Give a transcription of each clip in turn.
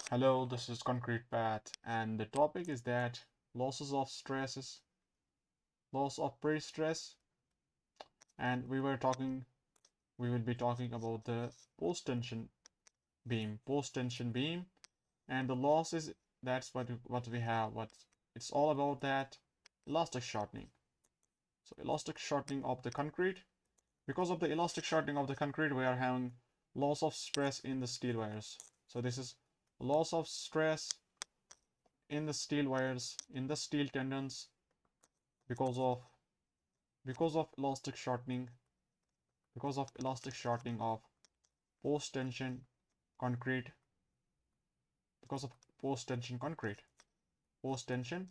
Hello, this is Concrete Path, and the topic is that losses of stresses, loss of pre-stress, and we will be talking about the post-tension beam, and the losses. That's what we have. What it's all about that elastic shortening. So elastic shortening of the concrete. Because of the elastic shortening of the concrete, we are having loss of stress in the steel wires. So this is loss of stress in the steel wires, in the steel tendons because of because of elastic shortening because of elastic shortening of post tension concrete because of post tension concrete post tension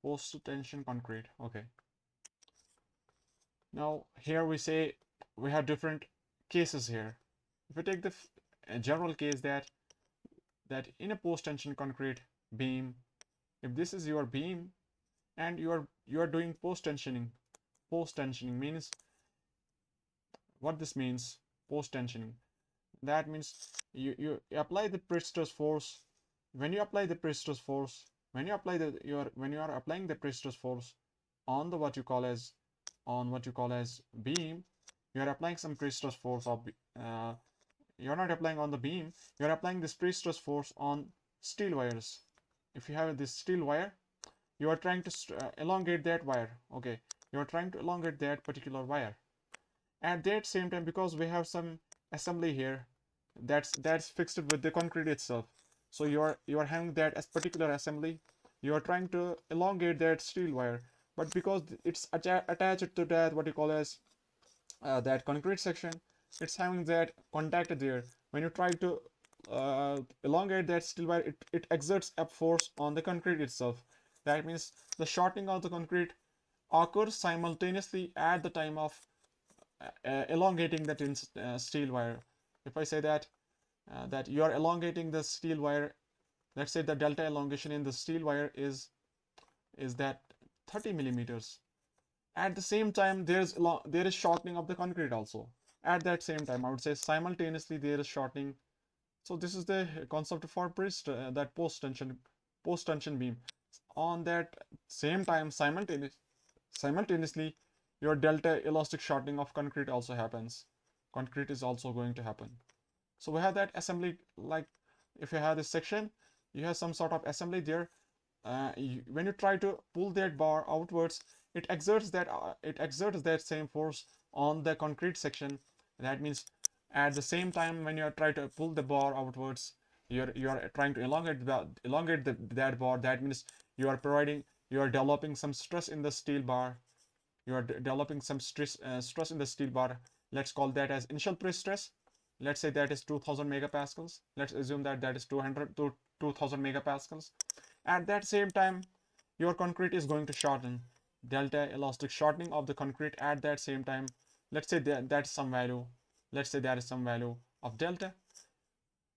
post tension concrete. Okay, now here we say we have different cases here. If we take the general case that in a post tension concrete beam, if this is your beam and you are doing post tensioning means what this means. Post tensioning, that means you apply the Prestress force. When you apply the Prestress force, when you are applying the Prestress force on the what you call as beam, you are applying some Prestress force of you're not applying on the beam, you're applying this Prestress force on steel wires. If you have this steel wire, you are trying to elongate that wire. Okay, you are trying to elongate that particular wire. At that same time, because we have some assembly here that's fixed with the concrete itself, so you are having that as particular assembly, you are trying to elongate that steel wire, but because it's attached to that what you call as that concrete section, it's having that contact there. When you try to elongate that steel wire, it exerts a force on the concrete itself. That means the shortening of the concrete occurs simultaneously at the time of elongating that steel wire. If I say that you are elongating the steel wire, let's say the delta elongation in the steel wire is that 30 millimeters. At the same time, there is shortening of the concrete also. At that same time, I would say simultaneously there is shortening. So this is the concept for that post tension beam. On that same time, simultaneously, your delta elastic shortening of concrete also happens. Concrete is also going to happen. So we have that assembly, like if you have this section, you have some sort of assembly there. When you try to pull that bar outwards, it exerts that same force on the concrete section. That means at the same time when you are trying to pull the bar outwards, you are trying to elongate that bar. That means you are developing some stress in the steel bar. You are developing some stress in the steel bar. Let's call that as initial pre-stress. Let's say that is 2000 megapascals. Let's assume that is 200 to 2000 megapascals. At that same time, your concrete is going to shorten. Delta elastic shortening of the concrete at that same time. Let's say that's some value. Let's say that is some value of delta.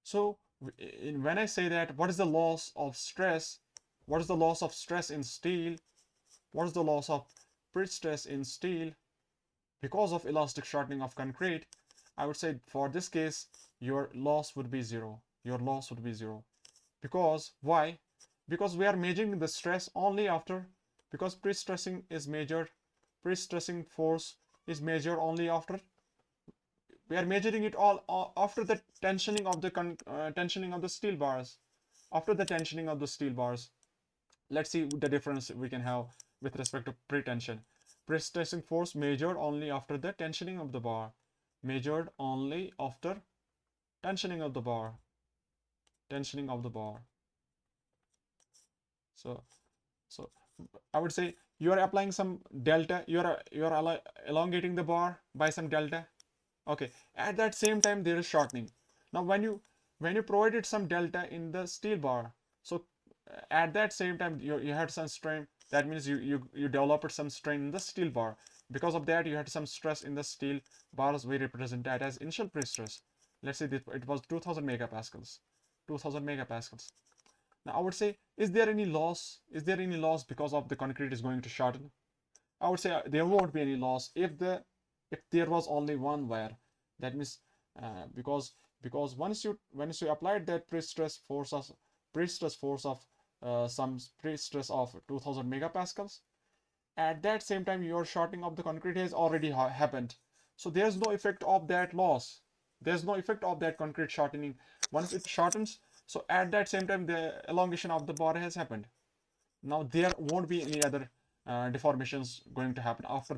So when I say that, what is the loss of stress? What is the loss of stress in steel? What is the loss of pre-stress in steel because of elastic shortening of concrete? I would say for this case, your loss would be zero. Your loss would be zero. Because why? Because we are measuring the stress only after, because pre-stressing force is measured only after, we are measuring it all after the tensioning of the steel bars. After the tensioning of the steel bars, let's see the difference we can have with respect to pre-tension. Pre-stressing force measured only after the tensioning of the bar. Measured only after tensioning of the bar. Tensioning of the bar. So, so I would say you are applying some delta. You are elongating the bar by some delta. Okay. At that same time, there is shortening. Now, when you provided some delta in the steel bar, so at that same time you had some strain. That means you developed some strain in the steel bar. Because of that, you had some stress in the steel bars. We represent that as initial pre-stress. Let's say that it was 2000 megapascals. 2000 megapascals. Now I would say, is there any loss? Is there any loss because of the concrete is going to shorten? I would say there won't be any loss if there was only one wire. That means because because once you applied that pre-stress force of some pre-stress of 2000 megapascals, at that same time your shortening of the concrete has already happened. So there's no effect of that loss. There's no effect of that concrete shortening. Once it shortens, so at that same time the elongation of the bar has happened. Now there won't be any other deformations going to happen after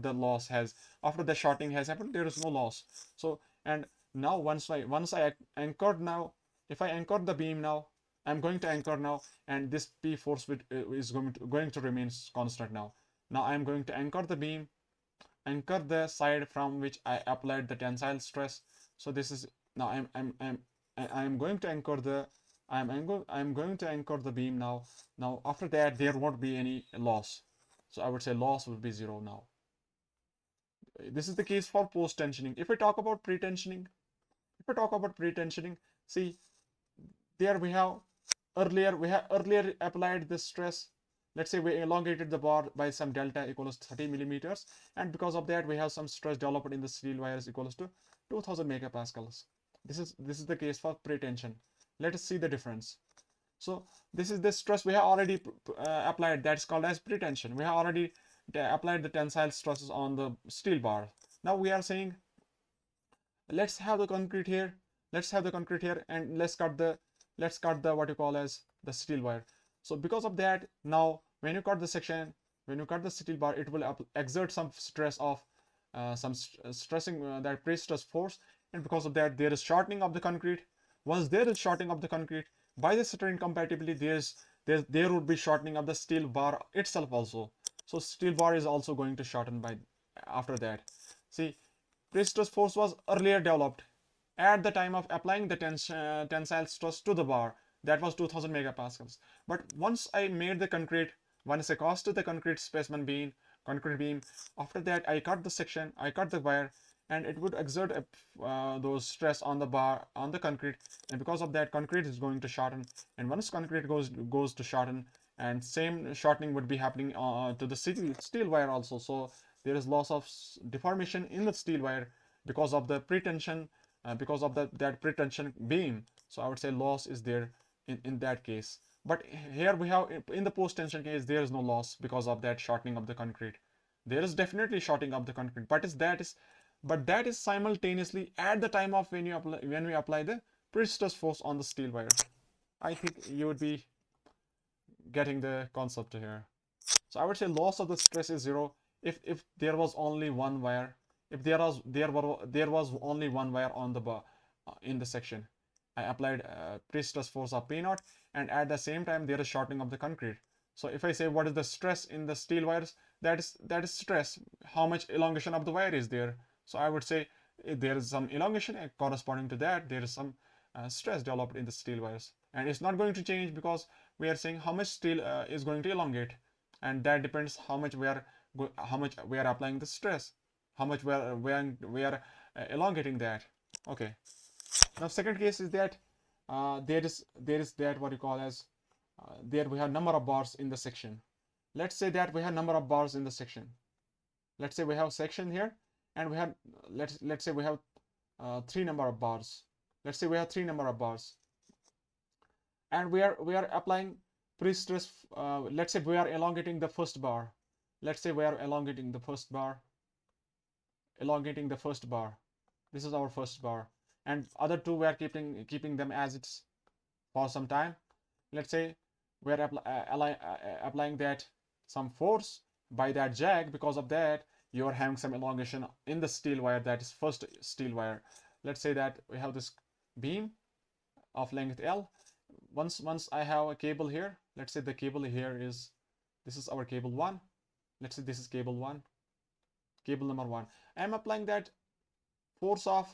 after the shortening has happened. There is no loss. So, and now once I anchored now, if I anchor the beam now, I'm going to anchor now, and this P force is going to remain constant now. Now I'm going to anchor the beam, anchor the side from which I applied the tensile stress. So this is now I'm going to anchor the I'm going to anchor the beam now. Now after that there won't be any loss. So I would say loss will be zero now. This is the case for post tensioning. If I talk about pre-tensioning, see there we have earlier applied the stress. Let's say we elongated the bar by some delta equals 30 millimeters, and because of that we have some stress developed in the steel wires equals to 2000 megapascals. This is the case for pre-tension. Let us see the difference. So this is the stress we have already applied, that's called as pre-tension. We have already applied the tensile stresses on the steel bar. Now we are saying let's have the concrete here, and let's cut the what you call as the steel wire. So because of that, now when you cut the section, when you cut the steel bar, it will exert some stress of stressing that pre-stress force, and because of that there is shortening of the concrete. Once there is shortening of the concrete, by the strain compatibility there would be shortening of the steel bar itself also. So steel bar is also going to shorten by after that. See, Prestress force was earlier developed at the time of applying the tensile stress to the bar. That was 2000 megapascals. But once I made the concrete, once I cast the concrete specimen concrete beam, after that I cut the section, I cut the wire, and it would exert those stress on the bar, on the concrete, and because of that concrete is going to shorten. And once concrete goes to shorten, and same shortening would be happening to the steel wire also. So there is loss of deformation in the steel wire because of the pretension, because of that pretension beam. So I would say loss is there in that case. But here we have, in the post tension case, there is no loss because of that shortening of the concrete. There is definitely shortening of the concrete, but that is simultaneously at the time of when we apply the pre-stress force on the steel wire. I think you would be getting the concept here. So I would say loss of the stress is zero if there was only one wire. If there was only one wire on the bar in the section, I applied pre-stress force of P naught, and at the same time there is shortening of the concrete. So if I say what is the stress in the steel wires, that is stress. How much elongation of the wire is there? So I would say there is some elongation, and corresponding to that there is some stress developed in the steel wires, and it's not going to change because we are saying how much steel is going to elongate, and that depends how much we are applying the stress, how much we are elongating that. Okay. Now second case is that there is that what you call as there we have number of bars in the section. Let's say that we have number of bars in the section. Let's say we have section here, and we have let's say we have three number of bars. Let's say we have three number of bars, and we are applying pre-stress. Let's say we are elongating the first bar. Let's say we are elongating the first bar. This is our first bar, and other two we are keeping them as it's for some time. Let's say we are applying that some force by that jag. Because of that, you are having some elongation in the steel wire, that is first steel wire. Let's say that we have this beam of length L. Once I have a cable here, let's say the cable here is, this is our cable 1. Let's say this is cable 1, cable number 1. I am applying that force of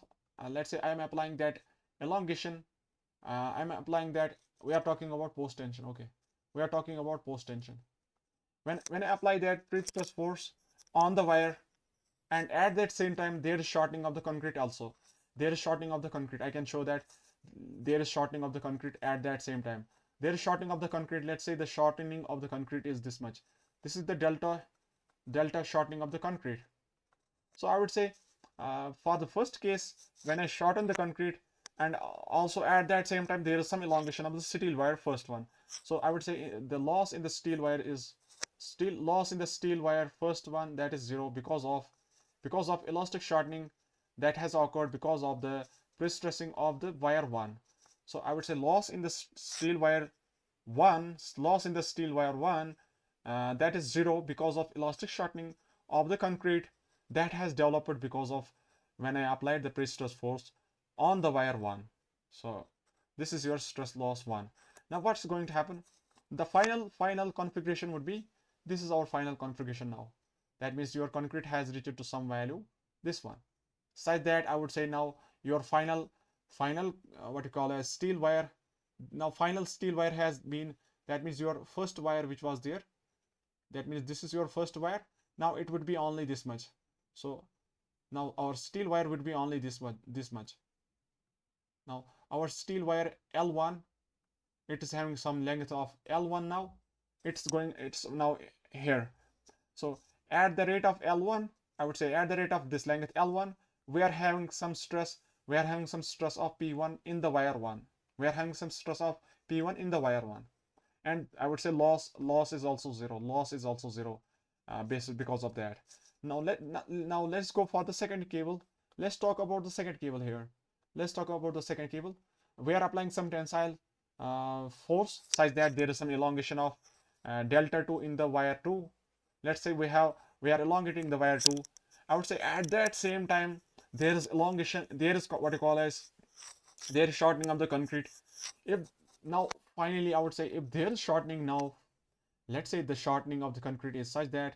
let's say I am applying that elongation. I'm applying that, we are talking about post tension. Okay, we are talking about post tension. When I apply that pre-stress force on the wire, and at that same time there is shortening of the concrete also. There is shortening of the concrete. I can show that there is shortening of the concrete at that same time. There is shortening of the concrete. Let's say the shortening of the concrete is this much. This is the delta shortening of the concrete. So I would say for the first case, when I shorten the concrete, and also at that same time there is some elongation of the steel wire first one. So I would say the loss in the steel wire is loss in the steel wire first one, that is 0 because of elastic shortening that has occurred because of the pre-stressing of the wire 1. So I would say loss in the steel wire 1, loss in the steel wire 1, that is 0 because of elastic shortening of the concrete that has developed because of when I applied the pre-stress force on the wire 1. So this is your stress loss 1. Now what's going to happen? The final configuration would be, this is our final configuration now. That means your concrete has reached to some value, this one. Such that I would say now your final what you call as steel wire, now final steel wire has been, that means your first wire which was there, that means this is your first wire. Now it would be only this much. So now our steel wire would be only this much. Now our steel wire L1, it is having some length of L1 now. It's now here. So at the rate of L1, I would say at the rate of this length L1, we are having some stress. We are having some stress of P1 in the wire 1. We are having some stress of P1 in the wire 1. And I would say loss is also 0. Loss is also 0 because of that. Now let's go for the second cable. Let's talk about the second cable here. Let's talk about the second cable. We are applying some tensile force such that there is some elongation of delta 2 in the wire 2. Let's say we are elongating the wire 2. I would say at that same time there is elongation, there is what you call as, there is shortening of the concrete. If now finally I would say if there is shortening now, let's say the shortening of the concrete is such that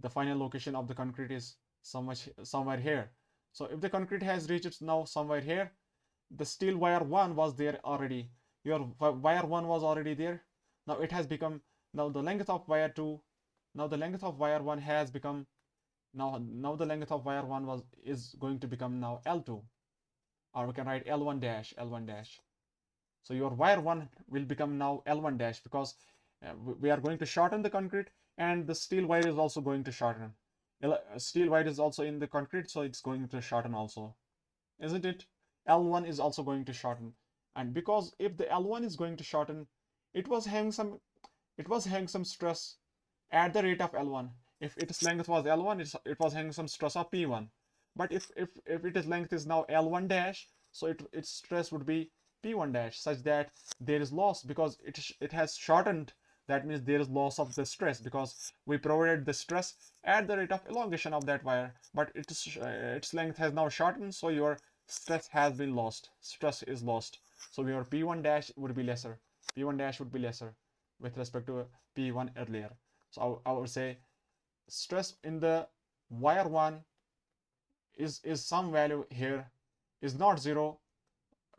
the final location of the concrete is somewhere here. So if the concrete has reached now somewhere here, the steel wire 1 was there already, your wire 1 was already there. Now it has become, now the length of wire 2, now the length of wire 1 has become, now the length of wire 1 is going to become now L2, or we can write L1 dash, L1 dash. So your wire 1 will become now L1 dash because we are going to shorten the concrete, and the steel wire is also going to shorten. Steel wire is also in the concrete, so it's going to shorten also, isn't it? L1 is also going to shorten, and because if the L1 is going to shorten, it was having some stress at the rate of L1. If its length was L1, it was having some stress of P1. But if its length is now L1 dash, so its stress would be P1 dash, such that there is loss because it has shortened. That means there is loss of the stress because we provided the stress at the rate of elongation of that wire, but its length has now shortened, so your stress has been lost. Stress is lost. So your P1 dash would be lesser. P1 dash would be lesser with respect to P1 earlier. So I would say stress in the wire 1 is some value here, is not 0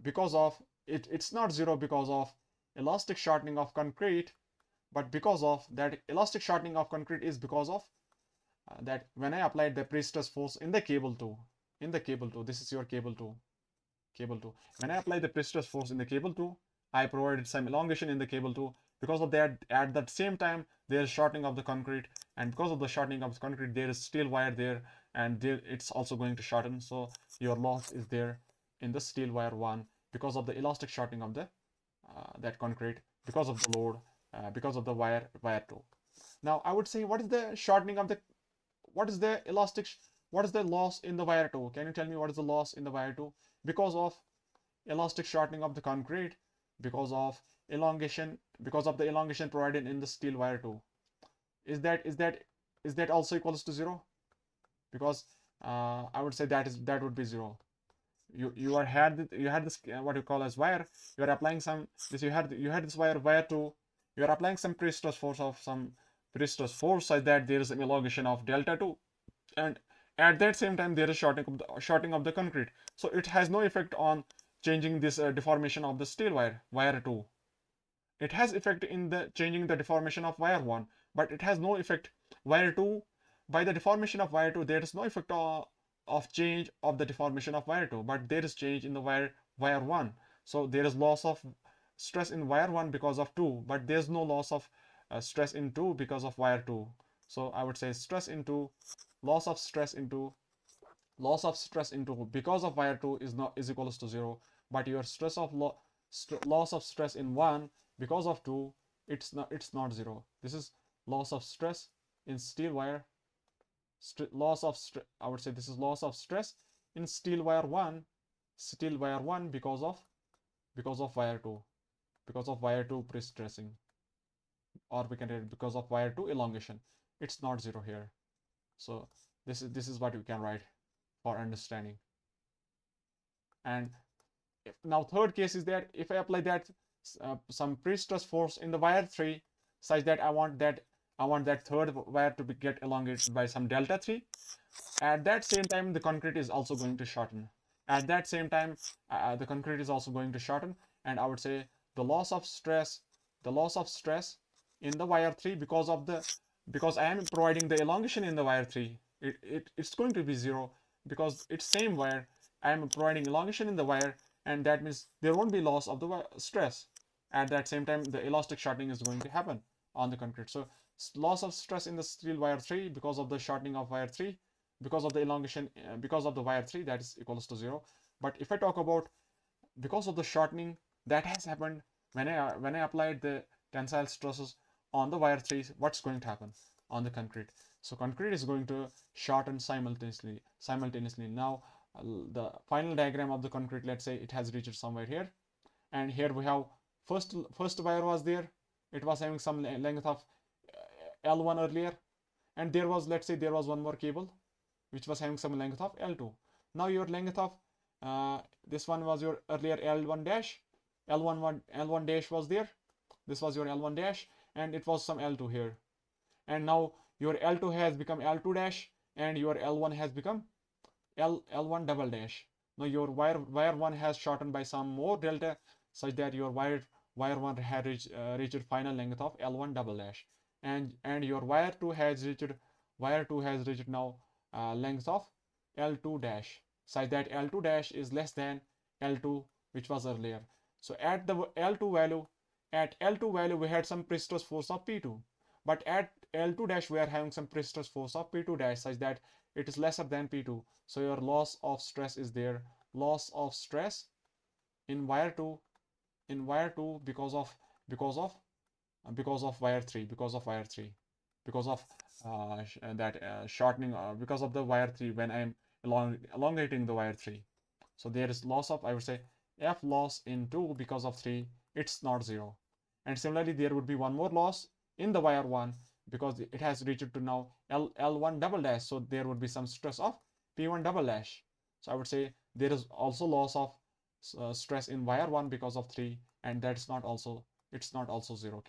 because of it's not 0 because of elastic shortening of concrete, but because of that elastic shortening of concrete is because of that when I applied the pre-stress force in the cable 2, this is your cable 2, when I applied the pre-stress force in the cable 2, I provided some elongation in the cable 2. Because of that, at that same time there is shortening of the concrete, and because of the shortening of the concrete there is steel wire there, and it's also going to shorten. So your loss is there in the steel wire 1 because of the elastic shortening of the that concrete, because of the load, because of the wire 2. Now I would say, what is the shortening of the, what is the elastic, what is the loss in the wire 2? Can you tell me what is the loss in the wire 2? Because of elastic shortening of the concrete, because of elongation, because of the elongation provided in the steel wire 2. Is that also equals to 0? Because I would say that would be 0. You had this what you call as wire, you are applying some this you had this wire 2, you are applying some pre-stress force such that there is an elongation of delta 2, and at that same time there is shortening of the concrete. So it has no effect on changing this deformation of the steel wire 2. It has effect in the changing the deformation of wire 1, but it has no effect wire 2. By the deformation of wire 2 there is no effect of change of the deformation of wire 2, but there is change in the wire 1. So there is loss of stress in wire 1 because of 2, but there is no loss of stress in 2 because of wire 2. So I would say loss of stress into because of wire 2 is equals to 0, but your loss of stress in 1 because of 2, it's not 0. This is loss of stress in steel wire. I would say this is loss of stress in steel wire 1, because of wire 2, pre-stressing, or we can write because of wire 2 elongation. It's not 0 here. So this is what we can write for understanding. And now third case is that if I apply that some pre-stress force in the wire 3 such that I want that third wire to get elongated by some delta 3, at that same time the concrete is also going to shorten. At that same time the concrete is also going to shorten, and I would say the loss of stress in the wire 3 because I am providing the elongation in the wire 3, it's going to be 0 because it's same wire. I am providing elongation in the wire, and that means there won't be loss of the stress. At that same time the elastic shortening is going to happen on the concrete. So loss of stress in the steel wire 3 because of the shortening of wire 3, because of the elongation because of the wire 3, that is equals to 0. But if I talk about because of the shortening that has happened when I applied the tensile stresses on the wire 3, what's going to happen on the concrete? So concrete is going to shorten simultaneously. Now the final diagram of the concrete, let's say it has reached somewhere here, and here we have first wire was there, it was having some length of L1 earlier, and there was, let's say there was one more cable which was having some length of L2. Now your length of this one was your earlier L1 dash, L1 dash was there, this was your L1 dash, and it was some L2 here, and now your L2 has become L2 dash, and your L1 has become L1 double dash. Now your wire 1 has shortened by some more delta such that your wire 1 had reached final length of L1 double dash, and your wire 2 has reached now length of L2 dash, such that L2 dash is less than L2 which was earlier. So at the L2 value we had some pre-stress force of P2, but at L2 dash we are having some pre-stress force of P2 dash such that it is lesser than P2. So your loss of stress is there, loss of stress in wire 2 because of wire 3, because of that shortening because of the wire 3 when I am elongating the wire 3. So there is loss of, I would say, F loss in 2 because of 3, it's not 0. And similarly there would be one more loss in the wire 1 because it has reached to now L1 double dash, so there would be some stress of P1 double dash. So I would say there is also loss of stress in wire 1 because of 3, and it's not also 0.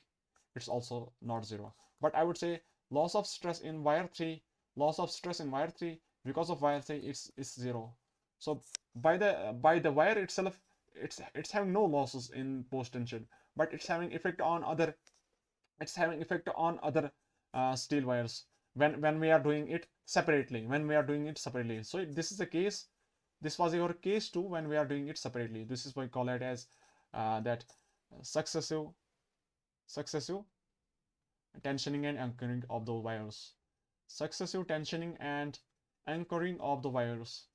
It's also not 0. But I would say loss of stress in wire 3 because of wire 3, it's 0. So by the wire itself, it's having no losses in post tension, but it's having effect on other steel wires when we are doing it separately. So this is the case, this was your case 2 when we are doing it separately. This is why we call it as that successive tensioning and anchoring of the wires. Successive tensioning and anchoring of the wires.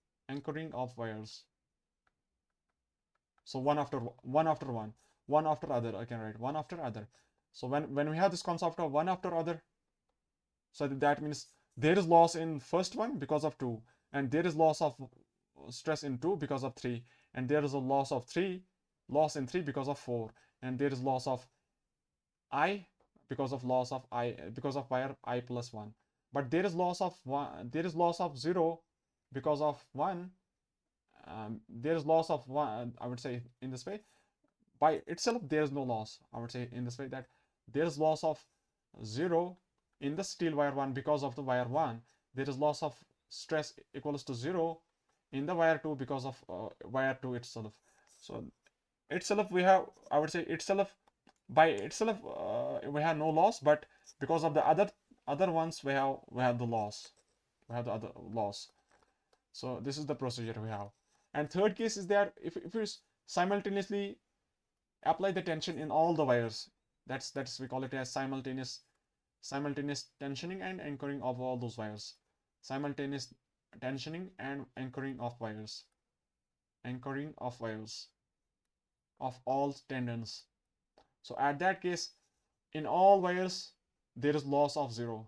So one after other, I can write one after other. So when we have this concept of one after other, so that means there is loss in first one because of 2, and there is loss of stress in 2 because of 3, and there is a loss in 3 because of 4, and there is loss of I because of wire I plus 1. But there is loss of 0 because of 1. There is loss of 1, I would say in this way. By itself there is no loss. I would say in this way that there is loss of 0 in the steel wire 1 because of the wire 1. There is loss of stress equals to 0 in the wire 2 because of wire 2 itself. So itself we have, I would say itself by itself we have no loss, but because of the other ones we have the loss. So this is the procedure we have. And third case is that if you simultaneously apply the tension in all the wires, that's we call it as simultaneous tensioning and anchoring of all those wires. Simultaneous tensioning and anchoring of wires. of all tendons. So at that case, in all wires, there is loss of 0.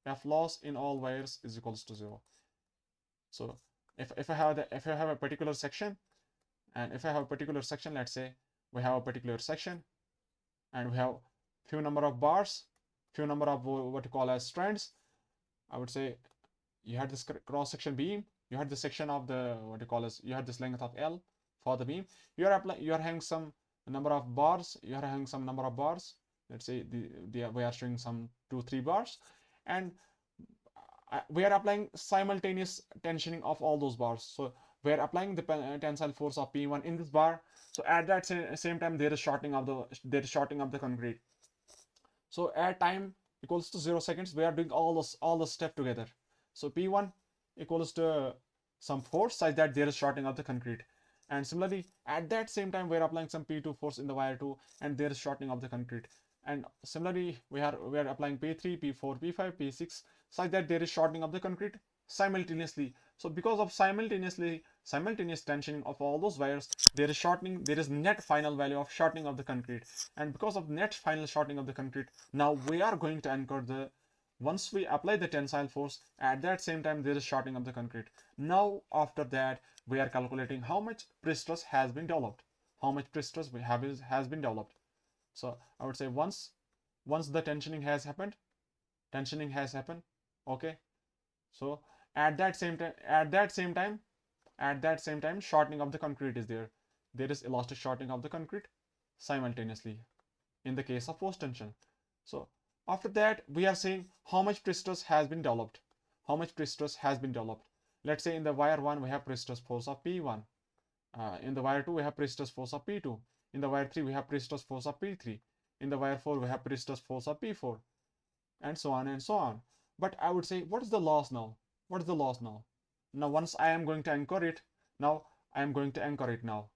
F loss in all wires is equals to 0. So if I have a particular section, and if I have a particular section, let's say we have a particular section and we have few number of bars, few number of what you call as strands. I would say you had this cross section beam, you had the section of the what you call as, you had this length of L for the beam. You are having some number of bars, you are having some number of bars. Let's say we are showing some 2-3 bars, and we are applying simultaneous tensioning of all those bars. So we are applying the tensile force of P1 in this bar. So at that same time, there is shortening of the concrete. So at time equals to 0 seconds, we are doing all the step together. So P1 equals to some force such that there is shortening of the concrete. And similarly, at that same time, we are applying some P2 force in the wire 2, and there is shortening of the concrete. And similarly, we are applying P3, P4, P5, P6 such that there is shortening of the concrete simultaneously. So because of simultaneous tensioning of all those wires, there is shortening, there is net final value of shortening of the concrete. And because of net final shortening of the concrete, now we are going to anchor the, once we apply the tensile force, at that same time there is shortening of the concrete. Now after that, we are calculating how much prestress has been developed, how much prestress has been developed. So I would say once the tensioning has happened, okay. So at that same time, shortening of the concrete is there. There is elastic shortening of the concrete simultaneously in the case of post tension. So after that, we are saying how much prestress has been developed. How much prestress has been developed? Let's say in the wire 1 we have prestress force of P1. In the wire 2 we have prestress force of P2. In the wire 3 we have prestress force of P3. In the wire 4 we have prestress force of P4, and so on and so on. But I would say, what is the loss now? What is the loss now? Now once I am going to anchor it, now I am going to anchor it now.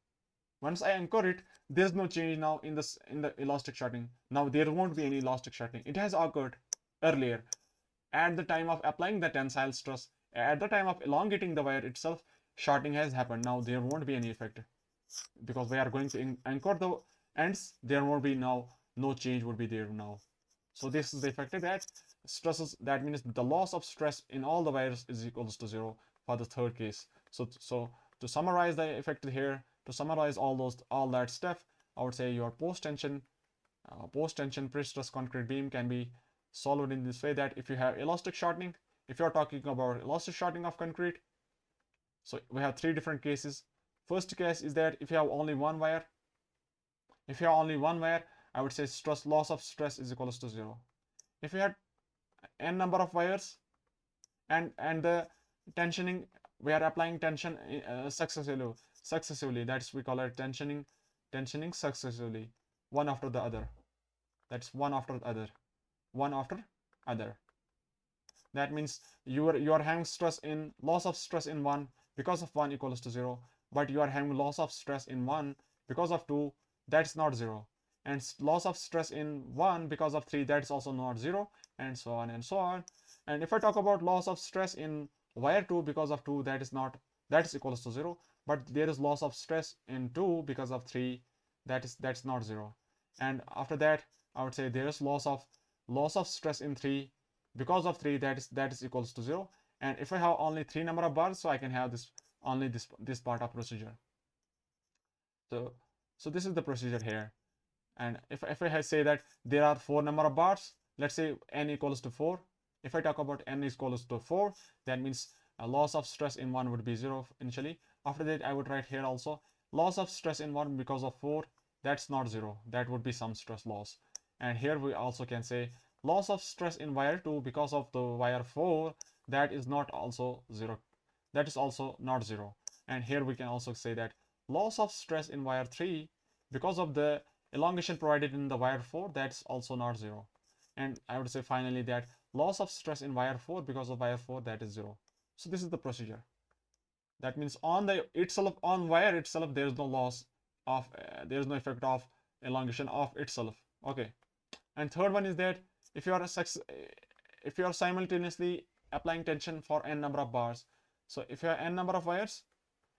Once I anchor it, there's no change now in the elastic shortening. Now there won't be any elastic shortening. It has occurred earlier at the time of applying the tensile stress. At the time of elongating the wire itself, shortening has happened. Now there won't be any effect because we are going to anchor the ends. There won't be now, no change would be there now. So this is the effect that stresses, that means the loss of stress in all the wires is equals to 0 for the third case. So to summarize the effect here, to summarize all that stuff, I would say your post tension pre-stress concrete beam can be solved in this way, that if you have elastic shortening, if you're talking about elastic shortening of concrete, so we have 3 different cases. First case is that if you have only one wire, I would say loss of stress is equals to 0. If you had n number of wires and the tensioning, we are applying tension successively. That's, we call it tensioning successively, one after the other. That's one after the other, one after other. That means you are having loss of stress in 1 because of 1 equals to 0, but you are having loss of stress in 1 because of 2, that's not 0, and loss of stress in 1 because of 3, that's also not 0, and so on and so on. And if I talk about loss of stress in wire 2 because of 2, that is equals to 0, but there is loss of stress in 2 because of 3, that's not 0. And after that, I would say there is loss of stress in 3 because of 3, that is equals to 0. And if I have only 3 number of bars, so I can have this part of procedure. So this is the procedure here. And if I say that there are 4 number of bars, let's say n equals to 4. If I talk about n equals to 4, that means a loss of stress in 1 would be 0 initially. After that, I would write here also loss of stress in 1 because of 4, that's not 0, that would be some stress loss. And here we also can say loss of stress in wire 2 because of the wire 4, that is not also 0, that is also not 0. And here we can also say that loss of stress in wire 3 because of the elongation provided in the wire 4, that's also not 0. And I would say finally that loss of stress in wire 4 because of wire 4, that is 0. So this is the procedure. That means on wire itself, there is no loss of there is no effect of elongation of itself. Okay. And third one is that if you are simultaneously applying tension for n number of bars, so if you have n number of wires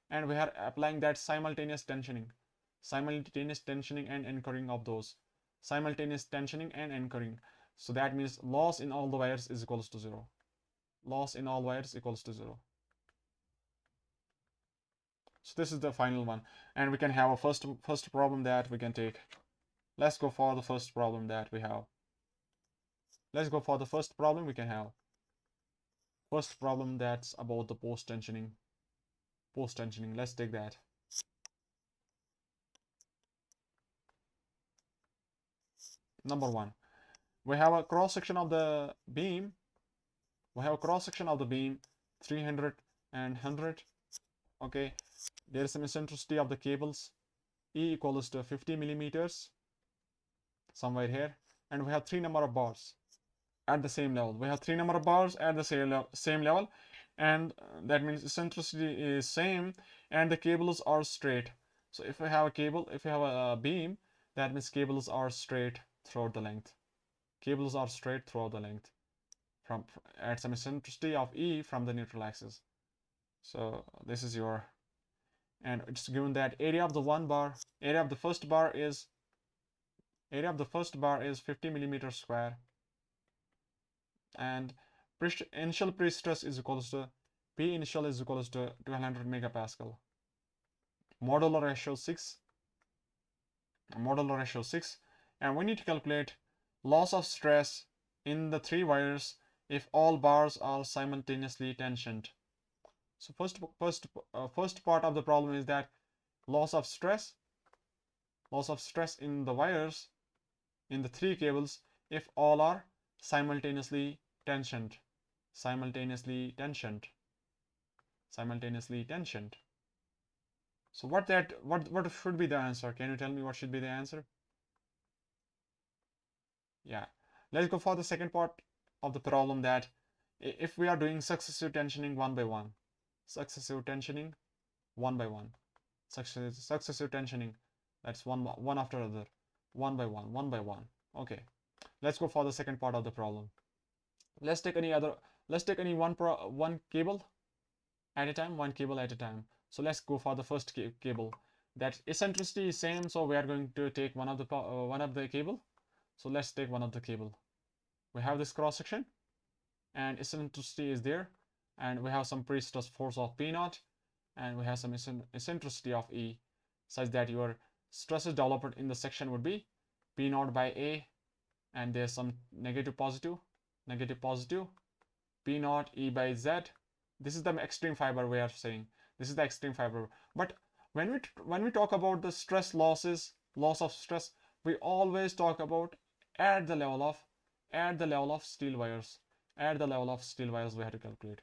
and we are applying that simultaneous tensioning, simultaneous tensioning and anchoring of those. Simultaneous tensioning and anchoring. So that means loss in all the wires is equals to 0. Loss in all wires equals to 0. So this is the final one. And we can have a first problem that we can take. Let's go for the first problem that we have. Let's go for the first problem we can have. First problem that's about the post tensioning. Post tensioning. Let's take that. Number one, we have a cross section of the beam. We have a cross section of the beam 300 and 100. Okay, there is some eccentricity of the cables. E equals to 50 millimeters somewhere here, and we have 3 number of bars at the same level. We have 3 number of bars at the same level, and that means eccentricity is same and the cables are straight. So if we have a cable, if we have a beam, that means cables are straight throughout the length. Cables are straight throughout the length from at some eccentricity of E from the neutral axis. So this is your, and it's given that area of the first bar is 50 millimeters square, and initial pre-stress is equals to P initial is equals to 1200 megapascal. Modular ratio 6. Modular ratio 6, and we need to calculate loss of stress in the 3 wires if all bars are simultaneously tensioned. So first part of the problem is that loss of stress in the wires in the 3 cables if all are simultaneously tensioned. Simultaneously tensioned. So what should be the answer? Can you tell me what should be the answer? Yeah, let's go for the second part of the problem, that if we are doing successive tensioning one by one, successive tensioning, that's one after other, one by one. Okay, let's go for the second part of the problem. Let's take any one cable at a time, So let's go for the first cable. That eccentricity is same, so we are going to take one of the cable. So let's take one of the cable. We have this cross section, and eccentricity is there, and we have some pre-stress force of P0, and we have some eccentricity of E, such that your stresses developed in the section would be P0 by A, and there's some negative positive, P0 E by Z. This is the extreme fiber we are saying. This is the extreme fiber. But when we talk about the stress loss of stress, we always talk about at the level of steel wires. At the level of steel wires, we have to calculate.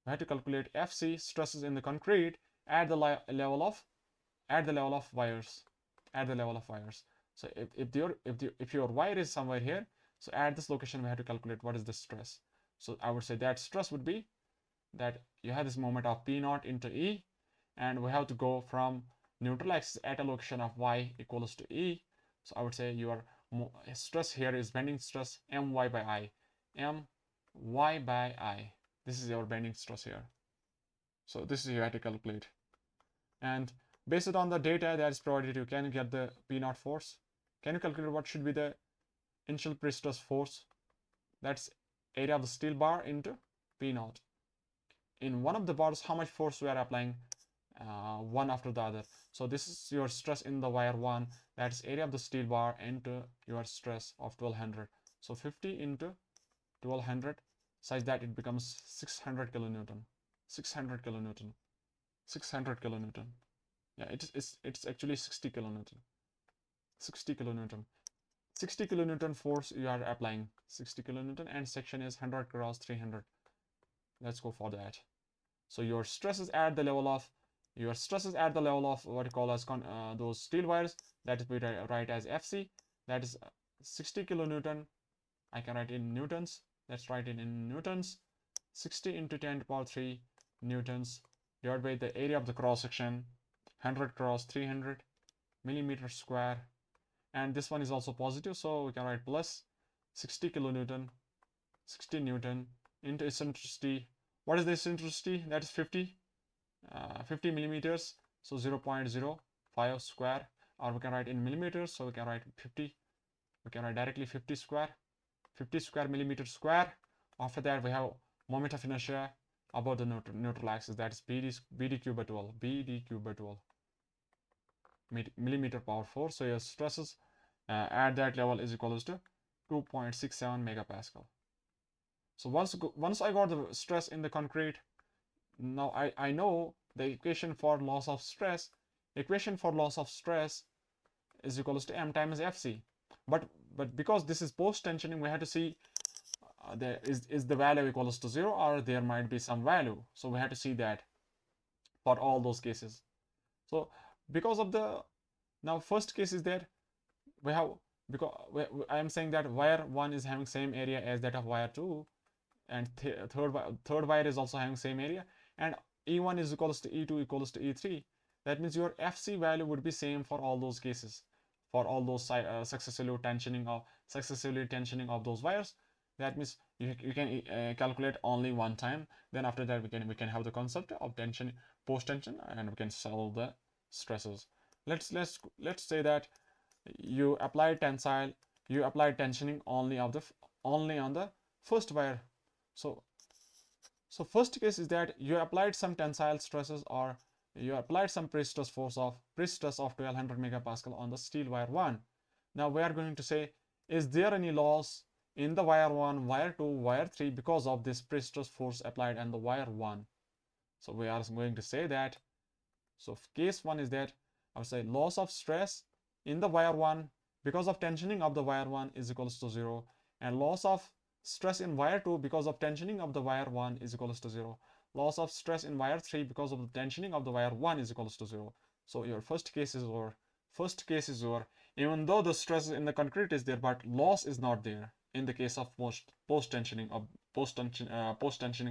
We have to calculate FC, stresses in the concrete, at the level of wires. At the level of wires. So if your wire is somewhere here, so at this location we have to calculate what is the stress. So I would say that stress would be that you have this moment of P0 into E, and we have to go from neutral axis at a location of Y equals to E. So I would say your stress here is bending stress My by I. My by I. This is your bending stress here. So this is you have to calculate. And based on the data that is provided, you can get the P0 force. Can you calculate what should be the initial pre-stress force? That's area of the steel bar into P0. In one of the bars, how much force we are applying? One after the other. So this is your stress in the wire 1, that's area of the steel bar into your stress of 1200. So 50 into 1200, such that it becomes 600 kilonewton. 600 kilonewton. Yeah, it's actually 60 kilonewton. 60 kilonewton force you are applying. 60 kilonewton, and section is 100 cross 300. Let's go for that. So your stress is at the level of what you call as those steel wires. That is we write as FC. That is 60 kilonewton. I can write in newtons. Let's write it in newtons. 60 into 10 to the power 3 newtons divided by the area of the cross section, 100 cross 300 millimeters square. And this one is also positive, so we can write plus 60 kilonewton, 60 newton into eccentricity. What is the eccentricity? That is 50 millimeters, so 0.05 square. or we can write in millimeters. So we can write 50. We can write directly 50 square millimeter square. After that, we have moment of inertia about the neutral axis, that is BD cube by 12, BD cube by 12 millimeter power 4. So your stresses at that level is equal to 2.67 megapascal. So once I got the stress in the concrete, now I know the equation for loss of stress. Equation for loss of stress is equals to m times Fc. But because this is post tensioning, we have to see there is the value equals to 0, or there might be some value. So we have to see that for all those cases. So because of the now first case is that we have, because I am saying that wire 1 is having same area as that of wire 2, and third wire is also having same area, and E1 is equals to E2 equals to E3. That means your Fc value would be same for all those cases, for all those successively tensioning of those wires. That means you can calculate only one time. Then after that we can have the concept of tension, post tension, and we can solve the stresses. Let's say that you apply tensioning only on the first wire. So first case is that you applied some tensile stresses, or you applied some prestress of 1200 megapascal on the steel wire 1. Now we are going to say, is there any loss in the wire 1, wire 2, wire 3 because of this prestress force applied on the wire 1? So we are going to say that, so case 1 is that I would say loss of stress in the wire 1 because of tensioning of the wire 1 is equals to 0, and loss of stress in wire 2 because of tensioning of the wire 1 is equals to 0. Loss of stress in wire 3 because of the tensioning of the wire 1 is equals to 0. So your first case is over. Even though the stress in the concrete is there, but loss is not there in the case of post tensioning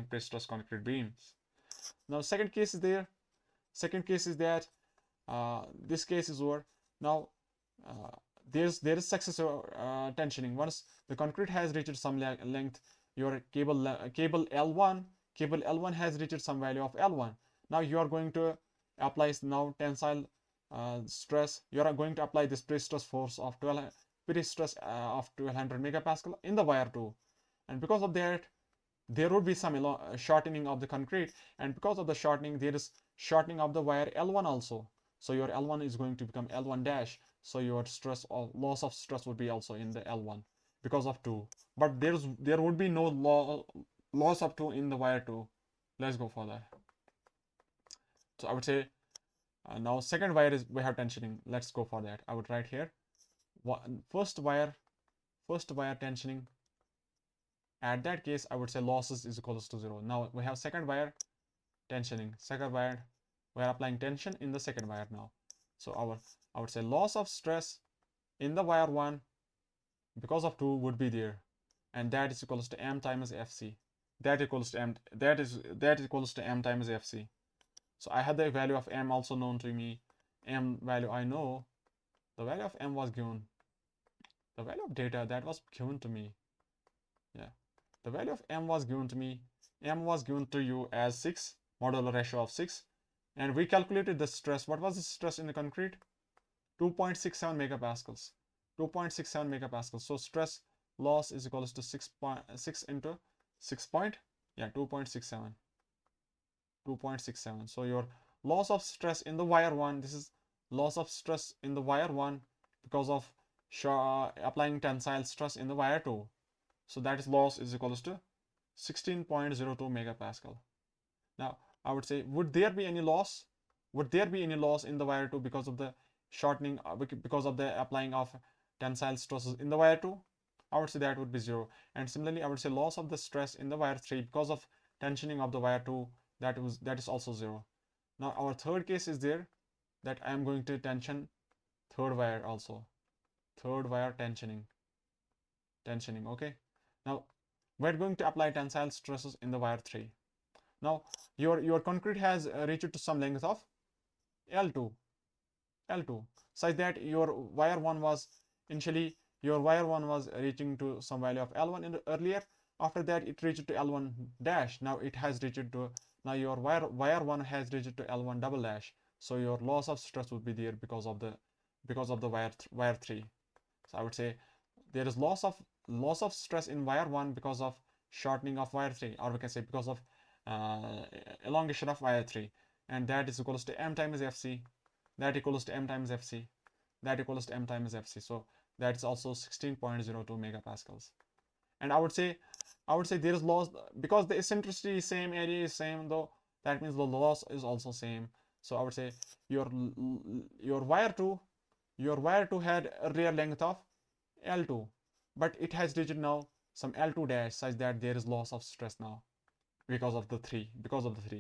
prestress concrete beams. Now second case is there. Second case is that this case is over. Now there is successive tensioning. Once the concrete has reached some length, your cable L1 has reached some value of L1. Now you are going to apply now tensile stress. You are going to apply this prestress force of 1200 megapascal in the wire 2, and because of that there would be some shortening of the concrete, and because of the shortening there is shortening of the wire L1 also. So your L1 is going to become L1 dash. So your stress or loss of stress would be also in the L1 because of 2. But there would be no loss of 2 in the wire 2. Let's go for that. So I would say now second wire is we have tensioning. Let's go for that. I would write here first wire tensioning. At that case I would say losses is equals to 0. Now we have second wire tensioning. Second wire, we are applying tension in the second wire now. So I would say loss of stress in the wire 1 because of 2 would be there, and that is equals to m times Fc. That equals to m times Fc. So I had the value of m also known to me. M value I know. The value of m was given. The value of data that was given to me. Yeah. The value of m was given to me. M was given to you as 6, modular ratio of 6. And we calculated the stress. What was the stress in the concrete? 2.67 megapascals. 2.67 megapascals. So stress loss is equals to 6 into 6 point. Yeah, 2.67. 2.67. So your loss of stress in the wire 1. This is loss of stress in the wire 1 because of applying tensile stress in the wire 2. So that is loss is equals to 16.02 megapascal. Now I would say, would there be any loss? Would there be any loss in the wire 2 because of the shortening, because of the applying of tensile stresses in the wire 2? I would say that would be 0. And similarly, I would say loss of the stress in the wire 3 because of tensioning of the wire 2, that is also 0. Now our third case is there, that I am going to tension third wire also. Third wire tensioning. Okay. Now we're going to apply tensile stresses in the wire 3. Now your concrete has reached to some length of L2, such that your wire 1 was initially reaching to some value of L1 in the earlier. After that it reached to L1 dash. Now it has reached to, now your wire 1 has reached to L1 double dash. So your loss of stress would be there because of the because of the wire 3. So I would say there is loss of stress in wire 1 because of shortening of wire 3, or we can say because of elongation of wire 3, and that is equals to m times fc, that equals to m times fc, that equals to m times fc. So that is also 16.02 megapascals. And I would say there is loss because the eccentricity is same, area is same, though that means the loss is also same. So I would say your your wire 2 your wire 2 had a rear length of L2, but it has reached now some L2 dash such that there is loss of stress now because of the 3.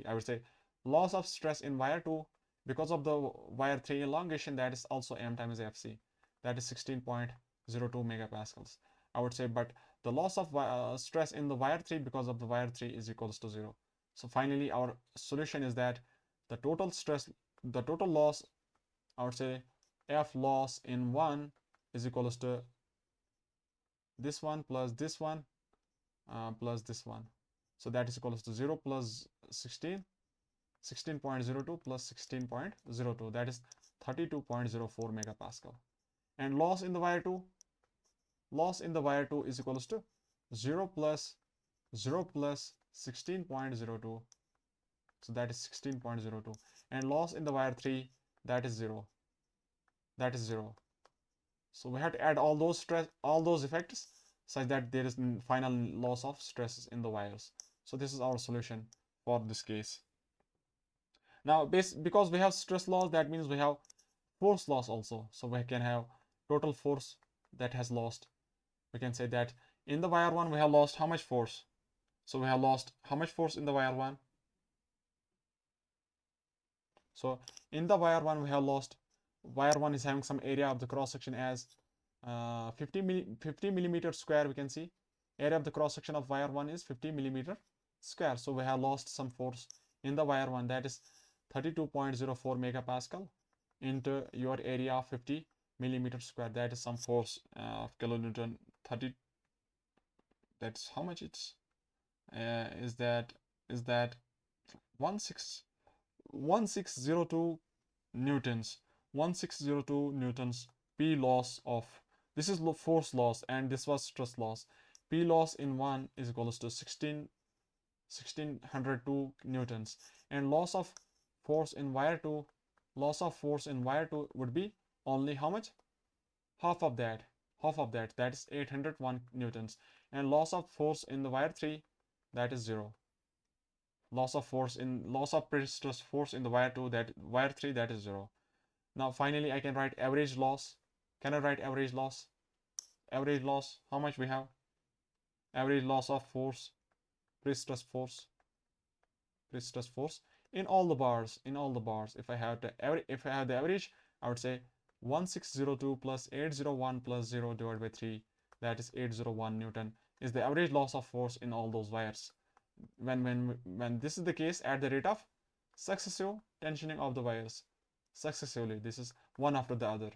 I would say loss of stress in wire 2 because of the wire 3 elongation, that is also m times fc, that is 16.02 megapascals. I would say, but the loss of stress in the wire 3 because of the wire 3 is equals to 0. So finally our solution is that the total stress, the total loss, I would say F loss in 1 is equals to this one plus this one plus this one. So that is equals to 0 plus 16.02 plus 16.02, that is 32.04 megapascal. And loss in the wire 2 is equals to 0 plus 16.02, so that is 16.02, and loss in the wire 3, that is 0. So we have to add all those effects such that there is final loss of stress in the wires. So this is our solution for this case. Now because we have stress loss, that means we have force loss also. So we can have total force that has lost. We can say that in the wire 1 we have lost how much force? So we have lost how much force in the wire 1? So in the wire 1 we have lost, wire 1 is having some area of the cross section as 50 millimeter square. We can see area of the cross section of wire 1 is 50 millimeter square. So we have lost some force in the wire 1, that is 32.04 megapascal into your area of 50 millimeter square, that is some force of kilonewton 30. That's how much it's is that 1602 newtons, 1602 newtons P loss of, this is force loss and this was stress loss. P loss in 1 is equals to 1602 newtons, and loss of force in wire 2 would be only how much? Half of that, that is 801 newtons, and loss of force in the wire 3, that is 0. Loss of Prestress force in the wire 2, that wire 3, that is 0. Now finally I can write average loss. Can I write average loss? How much we have? Average loss of force, Prestress force in all the bars. If I have the average, I would say 1602 plus 801 plus 0 divided by 3, that is 801 newton is the average loss of force in all those wires when this is the case at the rate of successive tensioning of the wires successively. This is one after the other.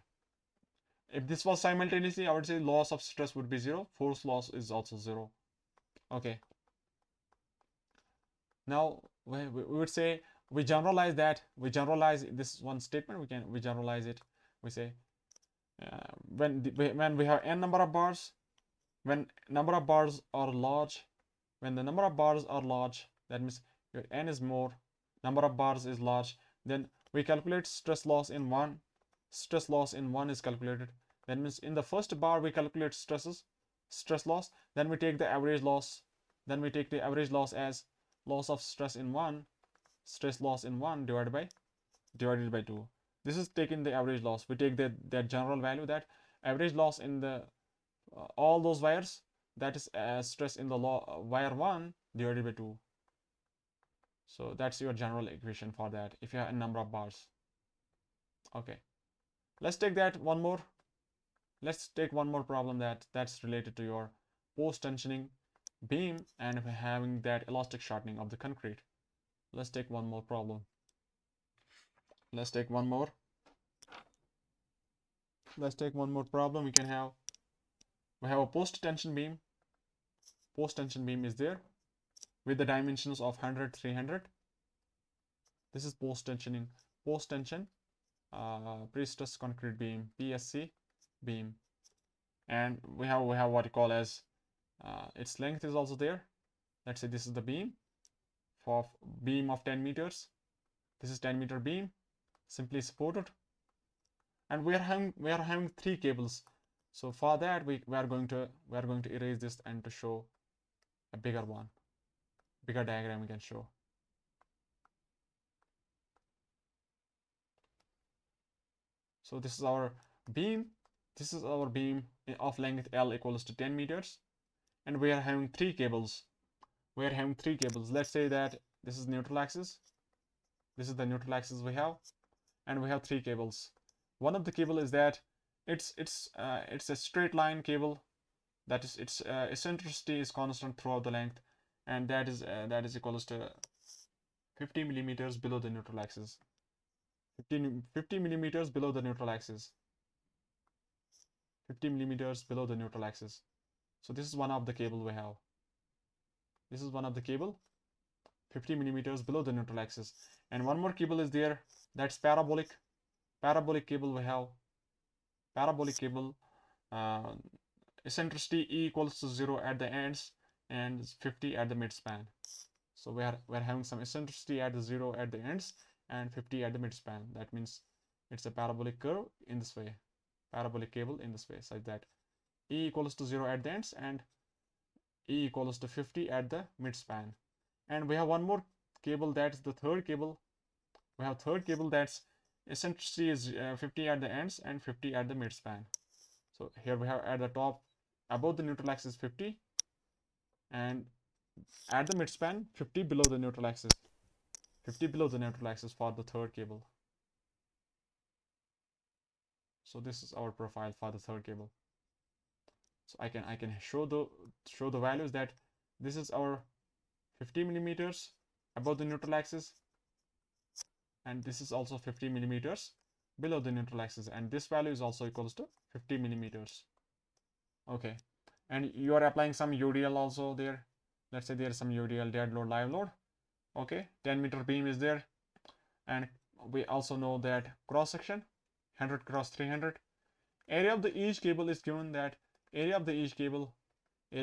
If this was simultaneously, I would say loss of stress would be 0, force loss is also 0. Okay, now we would say we generalize this one statement. We generalize it. We say when we have n number of bars, when number of bars are large, that means your n is more, number of bars is large, then we calculate stress loss in 1. Stress loss in 1 is calculated. That means in the first bar we calculate stress loss, then we take the average loss, as loss of stress in 1, divided by 2. This is taking the average loss. We take that general value, that average loss in the all those wires, that is stress in the wire 1 divided by 2. So that's your general equation for that if you have a number of bars. Okay, let's take one more problem that's related to your post tensioning beam and having that elastic shortening of the concrete. Let's take one more problem. We have a post tension beam. Is there with the dimensions of 100, 300. This is post tension Prestress concrete beam, PSC beam, and we have what you call as its length is also there. Let's say this is the beam for beam of 10 meters. This is 10-meter beam, simply supported, and we are having 3 cables. So for that we are going to erase this and to show a bigger diagram we can show. So this is our beam. This is our beam of length L equals to 10 meters, and we are having 3 cables. Let's say that this is neutral axis. This is the neutral axis we have, and we have 3 cables. One of the cable is that it's a straight line cable, that is its eccentricity is constant throughout the length, and that is equals to 50 millimeters below the neutral axis. 50 millimeters below the neutral axis. 50 millimeters below the neutral axis. So this is one of the cable we have. This is one of the cable, 50 millimeters below the neutral axis. And one more cable is there, that's parabolic cable we have. Parabolic cable, eccentricity E equals to 0 at the ends and 50 at the midspan. So we're having some eccentricity at the 0 at the ends and 50 at the midspan. That means it's a parabolic curve in this way, parabolic cable in this way, such that E equals to 0 at the ends and E equals to 50 at the midspan. And we have one more cable, that's the third cable. We have third cable that's eccentricity is 50 at the ends and 50 at the midspan. So here we have at the top above the neutral axis 50, and at the midspan 50 below the neutral axis. 50 below the neutral axis for the third cable. So this is our profile for the third cable. So I can show the values that this is our 50 millimeters above the neutral axis, and this is also 50 millimeters below the neutral axis, and this value is also equals to 50 millimeters. Okay, and you are applying some UDL also there. Let's say there is some UDL, dead load, live load. Okay, 10-meter beam is there, and we also know that cross section 100 cross 300. Area of the each cable is given that area of the each cable, we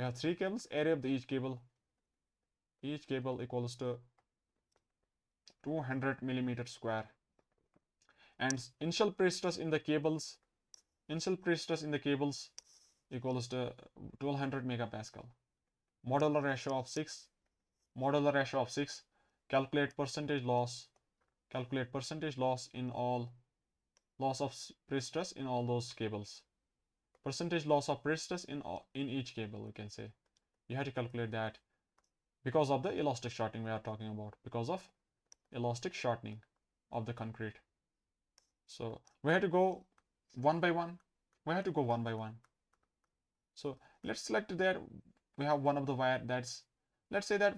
have 3 cables. Area of the each cable equals to 200 millimeter square, and initial pre-stress in the cables equals to 1200 megapascal. Modular ratio of 6. Calculate percentage loss in all loss of pre-stress in all those cables. Percentage loss of pre-stress in each cable, we can say. You have to calculate that because of the elastic shortening we are talking about, because of elastic shortening of the concrete. So we have to go one by one. So let's select that we have one of the wire, that's, let's say that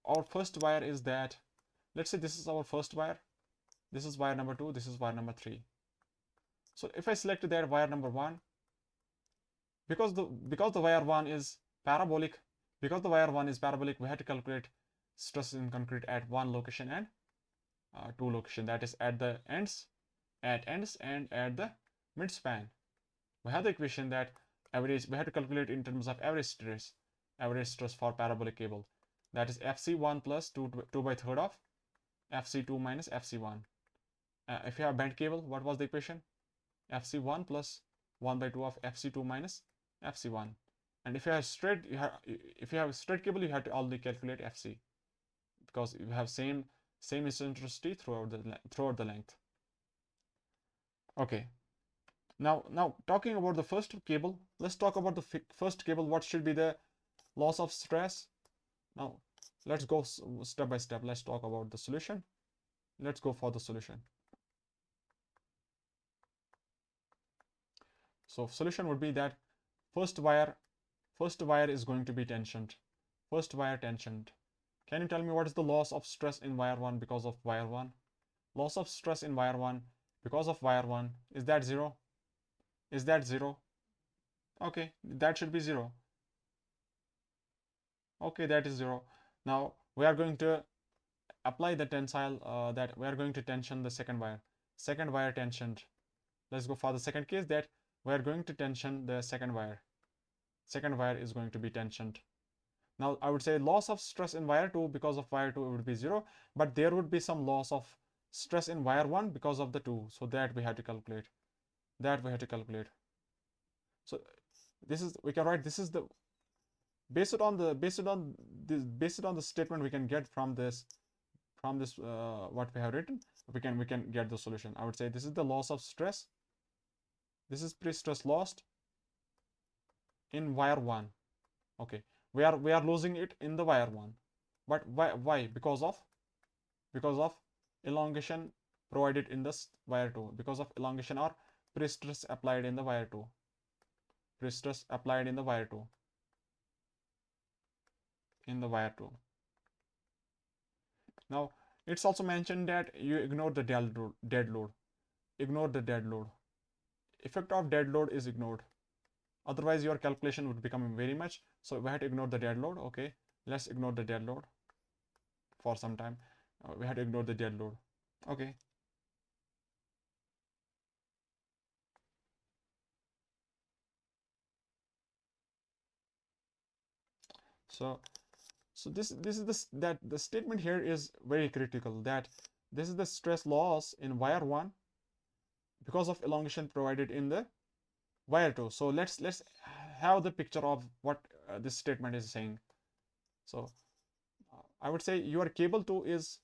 our first wire is that, let's say this is our first wire, this is wire number 2, this is wire number 3. So if I select that wire number 1, because the wire 1 is parabolic, we have to calculate stress in concrete at one location and two location, that is at the ends and at the midspan. We have the equation that average, we have to calculate in terms of average stress for parabolic cable, that is FC1 plus 2 by third of FC2 minus FC1. If you have bent cable, what was the equation? FC1 plus 1 by 2 of FC2 minus FC1. And if you have straight cable, you have to only calculate FC, because you have same eccentricity throughout the length. Okay, now talking about the first cable, let's talk about the first cable. What should be the loss of stress? Now let's go step by step. Let's talk about the solution. Let's go for the solution. So solution would be that first wire is going to be tensioned. First wire tensioned. Can you tell me what is the loss of stress in wire 1 because of wire 1? Loss of stress in wire 1 because of wire 1, is that 0? Is that 0? Okay, that should be 0. Okay, that is 0. Now we are going to apply the tensile that we are going to tension the second wire tensioned. Let's go for the second case that we are going to tension the second wire is going to be tensioned. Now I would say loss of stress in wire 2 because of wire 2 would be 0, but there would be some loss of stress in wire 1 because of the 2, so that we have to calculate. So this is, we can write, this is the based on the statement we can get from this what we have written, we can get the solution. I would say this is the loss of stress, this is pre-stress lost in wire 1. Okay, we are losing it in the wire 1, but why? Because of elongation provided in this wire 2, because of elongation or pre-stress applied in the wire 2, Now it's also mentioned that you ignore the dead load. Effect of dead load is ignored, otherwise your calculation would become very much. So we have to ignore the dead load. Okay, let's ignore the dead load for some time. We have to ignore the dead load. Okay, so this is the statement here is very critical, that this is the stress loss in wire 1 because of elongation provided in the wire 2. So let's have the picture of what this statement is saying. So I would say your cable 2 is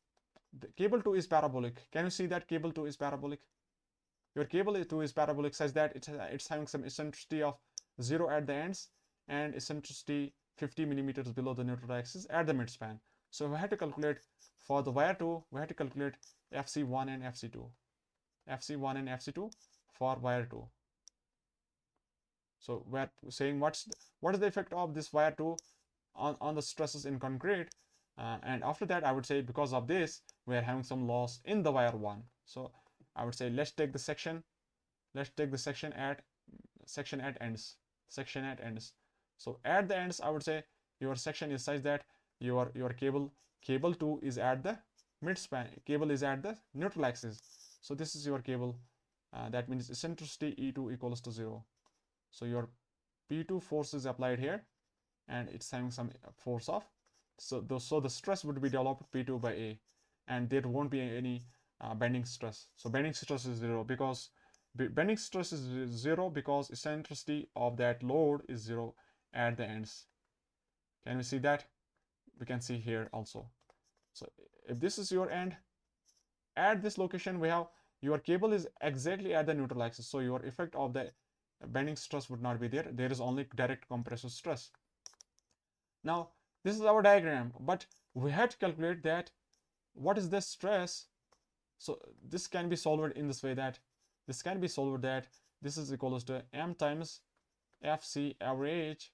parabolic. Can you see that cable 2 is parabolic? Your cable 2 is parabolic such that it's having some eccentricity of 0 at the ends and eccentricity 50 millimeters below the neutral axis at the midspan. So we have to calculate for the wire 2, we have to calculate FC1 and FC2 for wire 2. So we're saying what is the effect of this wire 2 on the stresses in concrete, and after that I would say because of this we are having some loss in the wire 1. So I would say let's take the section at ends. So at the ends I would say your section is such that your cable 2 is at the midspan, cable is at the neutral axis. So this is your cable, that means eccentricity E2 equals to 0. So your P2 force is applied here and it's having some force of, so the stress would be developed P2 by A, and there won't be any bending stress. So bending stress is 0 because eccentricity of that load is 0 at the ends. Can we see that? We can see here also. So if this is your end, at this location we have your cable is exactly at the neutral axis, so your effect of the bending stress would not be there. There is only direct compressive stress. Now this is our diagram, but we had to calculate that what is the stress. So this can be solved in this way, that this is equals to m times FC average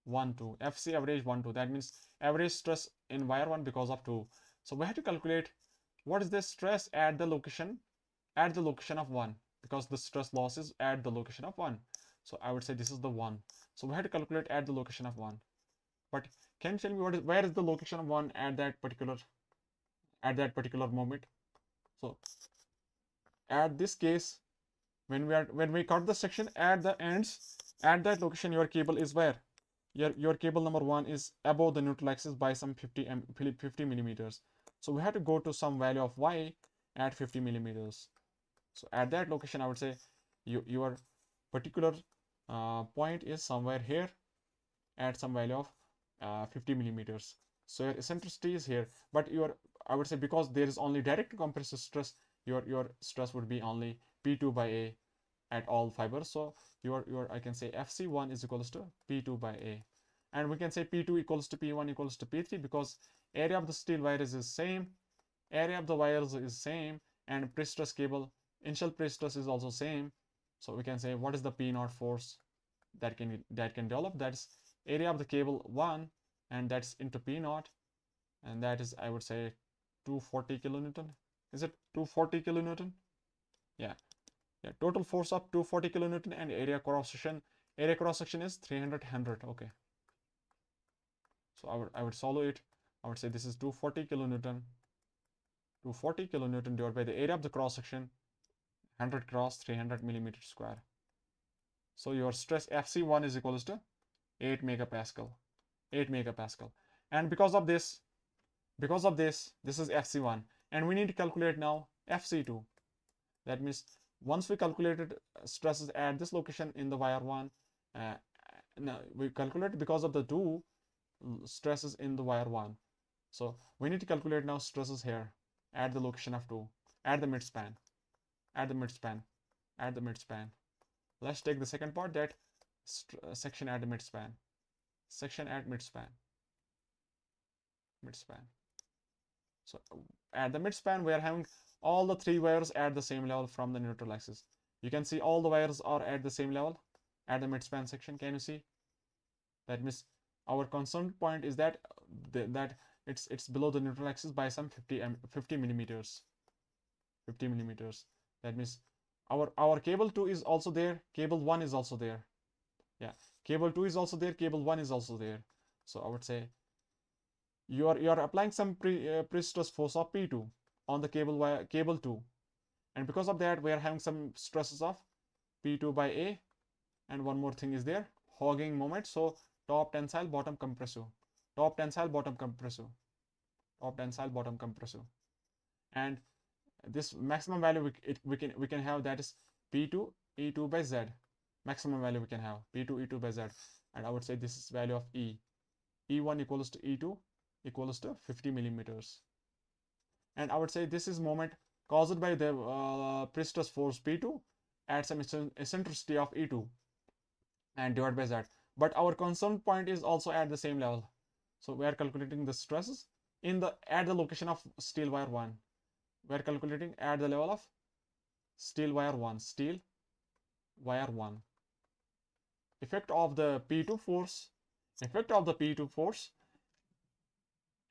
1 2. FC average 1 2, that means average stress in wire 1 because of 2. So we have to calculate what is the stress at the location of 1, because the stress loss is at the location of 1. So I would say this is the 1. So we have to calculate at the location of 1. But can you tell me where is the location of 1 at that particular moment? So at this case, when we cut the section at the ends, at that location your cable is where? Your cable number 1 is above the neutral axis by some 50 millimeters. So we have to go to some value of y at 50 millimeters. So at that location I would say your particular point is somewhere here at some value of 50 millimeters. So your eccentricity is here, but I would say because there is only direct compressive stress, your stress would be only P2 by A at all fibers. So I can say FC1 is equals to P2 by A, and we can say P2 equals to P1 equals to P3 because area of the steel wires is same, area of the wires is same, and pre-stress cable initial pre-stress is also same. So we can say what is the P0 force that can develop? That's area of the cable 1, and that's into P0, and that is, I would say, 240 kilonewton. Is it 240 kilonewton? Yeah, total force of 240 kilonewton, and area cross section is 300. Okay, so I would solve it. I would say this is 240 kilonewton 240 kilonewton divided by the area of the cross section, 100 cross 300 millimeter square. So your stress FC1 is equals to 8 megapascal. 8 megapascal. And because of this, this is FC1. And we need to calculate now FC2. That means once we calculated stresses at this location in the wire 1, now we calculate because of the two stresses in the wire 1. So we need to calculate now stresses here at the location of 2, at the midspan, at the midspan, at the midspan. Let's take the second part, that section at the midspan, section at midspan, midspan. So at the midspan, we are having all the three wires at the same level from the neutral axis. You can see all the wires are at the same level at the midspan section. Can you see? That means our concern point is that it's below the neutral axis by some 50 millimeters. 50 millimeters. That means our cable 2 is also there, cable 1 is also there. Yeah, cable 2 is also there, cable 1 is also there. So I would say you are applying some pre-stress force of P2 on the cable 2, and because of that we are having some stresses of P2 by A, and one more thing is there, hogging moment. So top tensile, bottom compressive, top tensile, bottom compressive, top tensile, bottom compressive, and this maximum value we can have, that is P2 E2 by Z. Maximum value we can have P2 E2 by Z, and I would say this is value of E1 equals to E2 equals to 50 millimeters. And I would say this is moment caused by the Prestress force P2 at some eccentricity of E2 and divided by Z. But our concern point is also at the same level. So we are calculating the stresses at the location of steel wire 1. We are calculating at the level of steel wire 1, steel wire 1. Effect of the P2 force, effect of the P2 force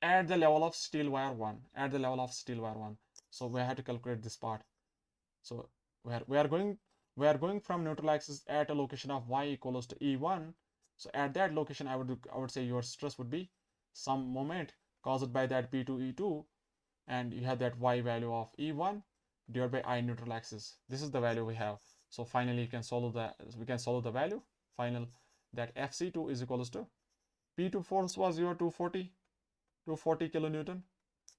at the level of steel wire 1, at the level of steel wire 1. So we have to calculate this part. So we are going from neutral axis at a location of y equals to E1. So at that location I would say your stress would be some moment caused by that P2 E2, and you have that y value of E1 divided by I neutral axis. This is the value we have. So finally we can solve the value final, that FC2 is equals to P2 force was your 240 kilonewton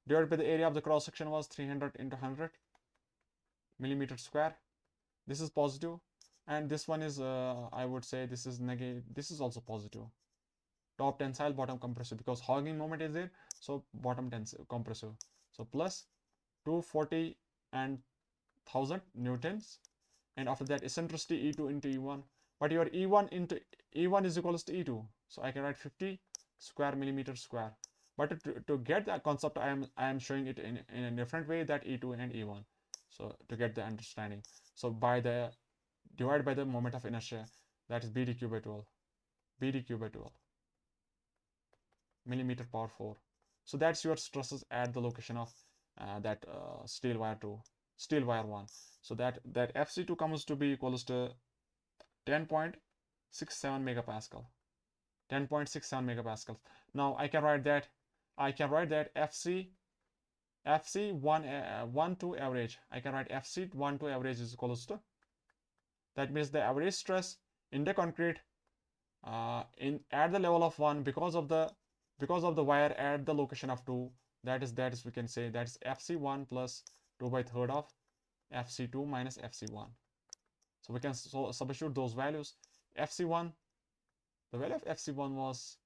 divided by the area of the cross section was 300 into 100 millimeter square. This is positive, and this one is I would say this is negative. This is also positive. Top tensile, bottom compressive, because hogging moment is there, so bottom tensile compressive. So plus 240 and 1000 newtons, and after that eccentricity E2 into E1. But your E1 is equals to E2, so I can write 50 square millimeter square. But to get that concept, I am showing it in a different way, that E2 and E1. So to get the understanding, so divide by the moment of inertia, that is BDQ by 12, BDQ by 12 millimeter power 4. So that's your stresses at the location of that steel wire 2, steel wire 1. So that FC2 comes to be equals to 10.67 megapascal, 10.67 megapascals. Now I can write that FC1 to average. I can write FC1 to average is equals to, that means the average stress in the concrete at the level of 1 because of the wire at the location of 2, that is we can say that is FC1 plus 2 by third of FC2 minus FC1. So we can substitute those values. FC1, the value of FC1 was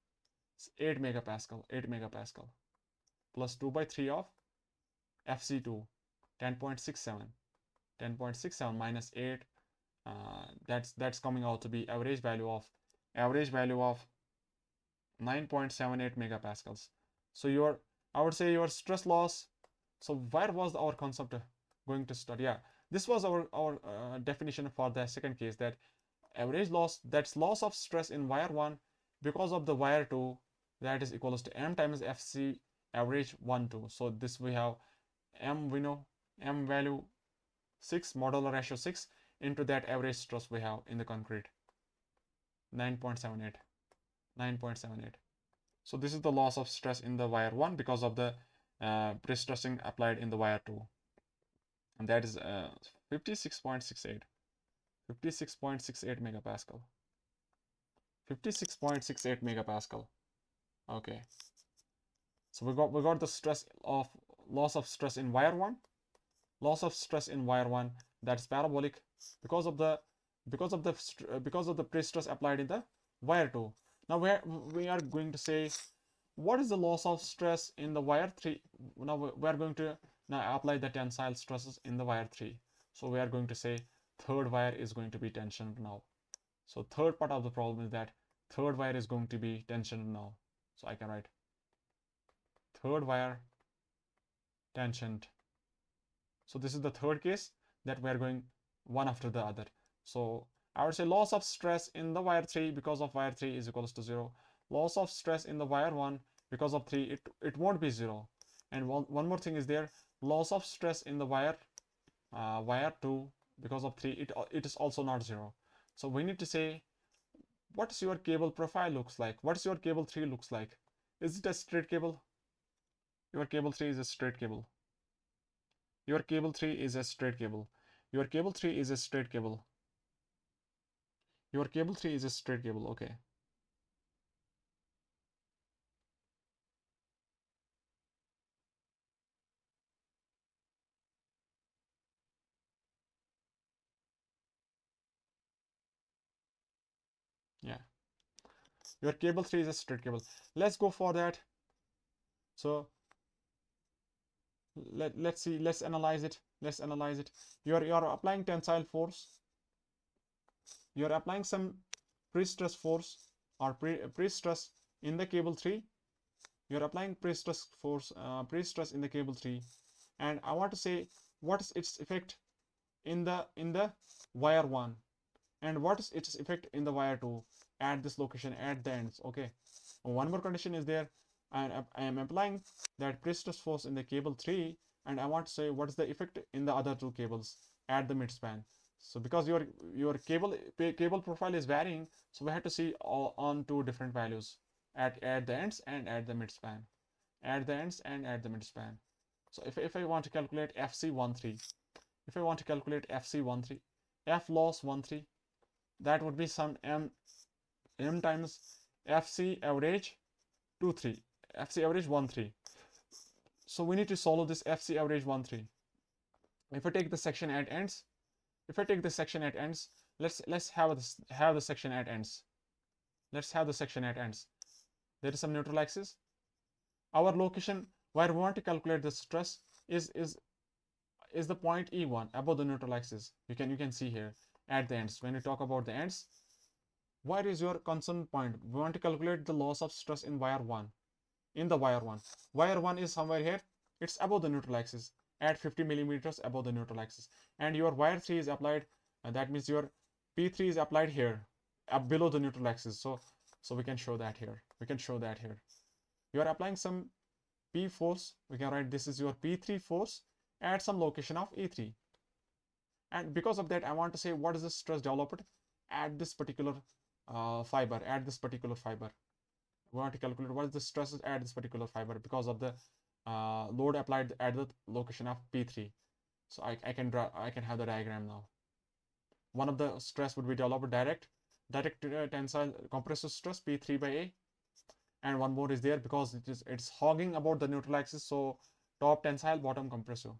8 megapascal plus 2 by 3 of FC2, 10.67 minus 8, that's coming out to be average value of 9.78 megapascals. So I would say your stress loss. So where was our concept going to start? Yeah, this was our definition for the second case, that average loss, that's loss of stress in wire 1 because of the wire 2, that is equals to M times FC average 1 2. So this we have M, we know M value 6, modular ratio 6 into that average stress we have in the concrete, 9.78. So this is the loss of stress in the wire 1 because of the pre-stressing applied in the wire 2, and that is 56.68 megapascal. 56.68 megapascal. Okay, so we got the stress of loss of stress in wire 1, loss of stress in wire 1, that's parabolic because of the pre-stress applied in the wire 2. Now we are going to say, what is the loss of stress in the wire 3? Now we are going to now apply the tensile stresses in the wire 3. So we are going to say third wire is going to be tensioned now. So third part of the problem is that third wire is going to be tensioned now. So I can write third wire tensioned. So this is the third case that we are going one after the other. So I would say loss of stress in the wire 3 because of wire 3 is equals to 0. Loss of stress in the wire 1 because of 3, it won't be 0. And one more thing is there, loss of stress in the wire 2 because of 3, it is also not 0. So we need to say, what's your cable profile looks like? What's your cable 3 looks like? Is it a straight cable? Your cable 3 is a straight cable. Your cable 3 is a straight cable. Your cable 3 is a straight cable. Your cable 3 is a straight cable. Okay. Yeah. Your cable 3 is a straight cable. Let's go for that. So let's see, let's analyze it. Let's analyze it. You're applying tensile force. You're applying some pre-stress force or pre-stress in the cable 3. You're applying pre-stress force, pre-stress in the cable 3, and I want to say what is its effect in the wire 1 and what is its effect in the wire 2 at this location at the ends. Okay, one more condition is there, and I am applying that pre-stress force in the cable 3, and I want to say what is the effect in the other two cables at the midspan. So because your cable profile is varying, so we have to see on two different values at the ends and at the midspan, at the ends and at the midspan. So if I want to calculate FC13, if I want to calculate FC13, F loss 13, that would be some m times FC average 23, FC average 13. So we need to solve this FC average 13. If I take the section at ends, if I take the section at ends, let's have the section at ends. Let's have the section at ends. There is some neutral axis. Our location where we want to calculate the stress is the point E1 above the neutral axis. You can see here at the ends. When we talk about the ends, where is your concern point? We want to calculate the loss of stress in wire 1. In the wire 1. Wire 1 is somewhere here. It's above the neutral axis at 50 millimeters above the neutral axis. And your wire 3 is applied, and that means your P3 is applied here, up below the neutral axis. So we can show that here. We can show that here. You are applying some P force. We can write this is your P3 force at some location of E3. And because of that, I want to say what is the stress developed at this particular fiber, at this particular fiber. We want to calculate what is the stresses at this particular fiber because of the load applied at the location of P3. So I can have the diagram now. One of the stress would be developed direct tensile compressive stress P3 by A, and one more is there because it's hogging about the neutral axis. So top tensile, bottom compressive,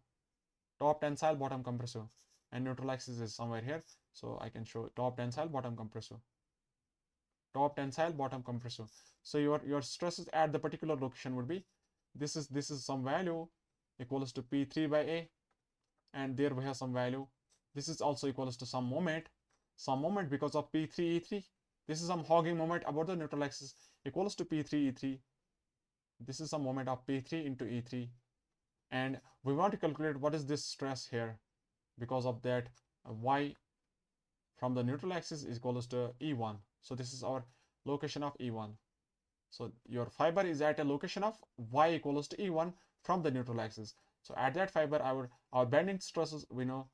top tensile, bottom compressive, and neutral axis is somewhere here. So I can show top tensile, bottom compressive, top tensile, bottom compressive. So your stresses at the particular location would be this is some value equals to P3 by A, and there we have some value. This is also equals to some moment because of P3 E3. This is some hogging moment about the neutral axis equals to P3 E3. This is some moment of P3 into E3, and we want to calculate what is this stress here because of that Y from the neutral axis is equals to E1. So this is our location of E1. So your fiber is at a location of Y equals to E1 from the neutral axis. So at that fiber, our bending stresses, we know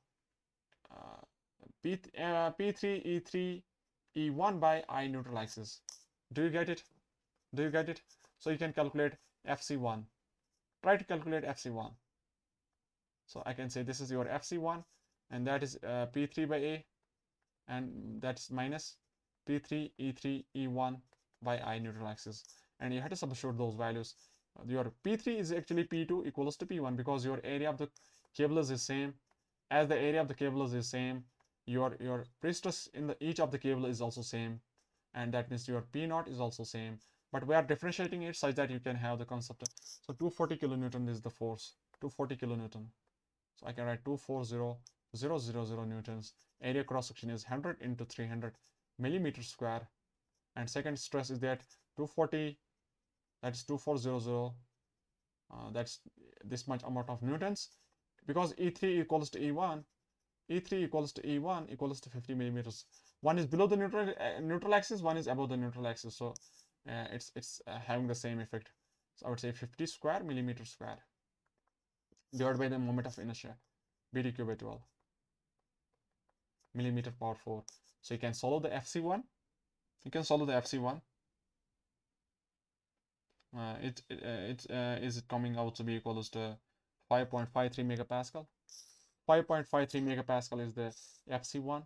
P3 E3 E1 by I neutral axis. Do you get it? Do you get it? So you can calculate FC1. try to calculate FC1. So I can say this is your FC1, and that is P3 by A, and that's minus P3 E3 E1 by I neutral axis, and you have to substitute those values. Your P3 is actually P2 equals to P1 because your area of the cable is the same. As the area of the cable is the same, your pre-stress in the each of the cable is also same, and that means your P0 is also same. But we are differentiating it such that you can have the concept. So 240 kilonewton is the force. 240 kilonewton. So I can write 240,000 newtons. Area cross section is 100 into 300 millimeters square, and second stress is that 240. That's 2400. That's this much amount of newtons, because E3 equals to E1. E3 equals to E1 equals to 50 millimeters. One is below the neutral axis, one is above the neutral axis. So it's having the same effect. So I would say 50 square millimeter square divided by the moment of inertia, BTQ by 12 millimeter power 4. So you can solve the FC1. You can solve the FC1. Is it coming out to be equals to 5.53 megapascal. 5.53 megapascal is the FC1.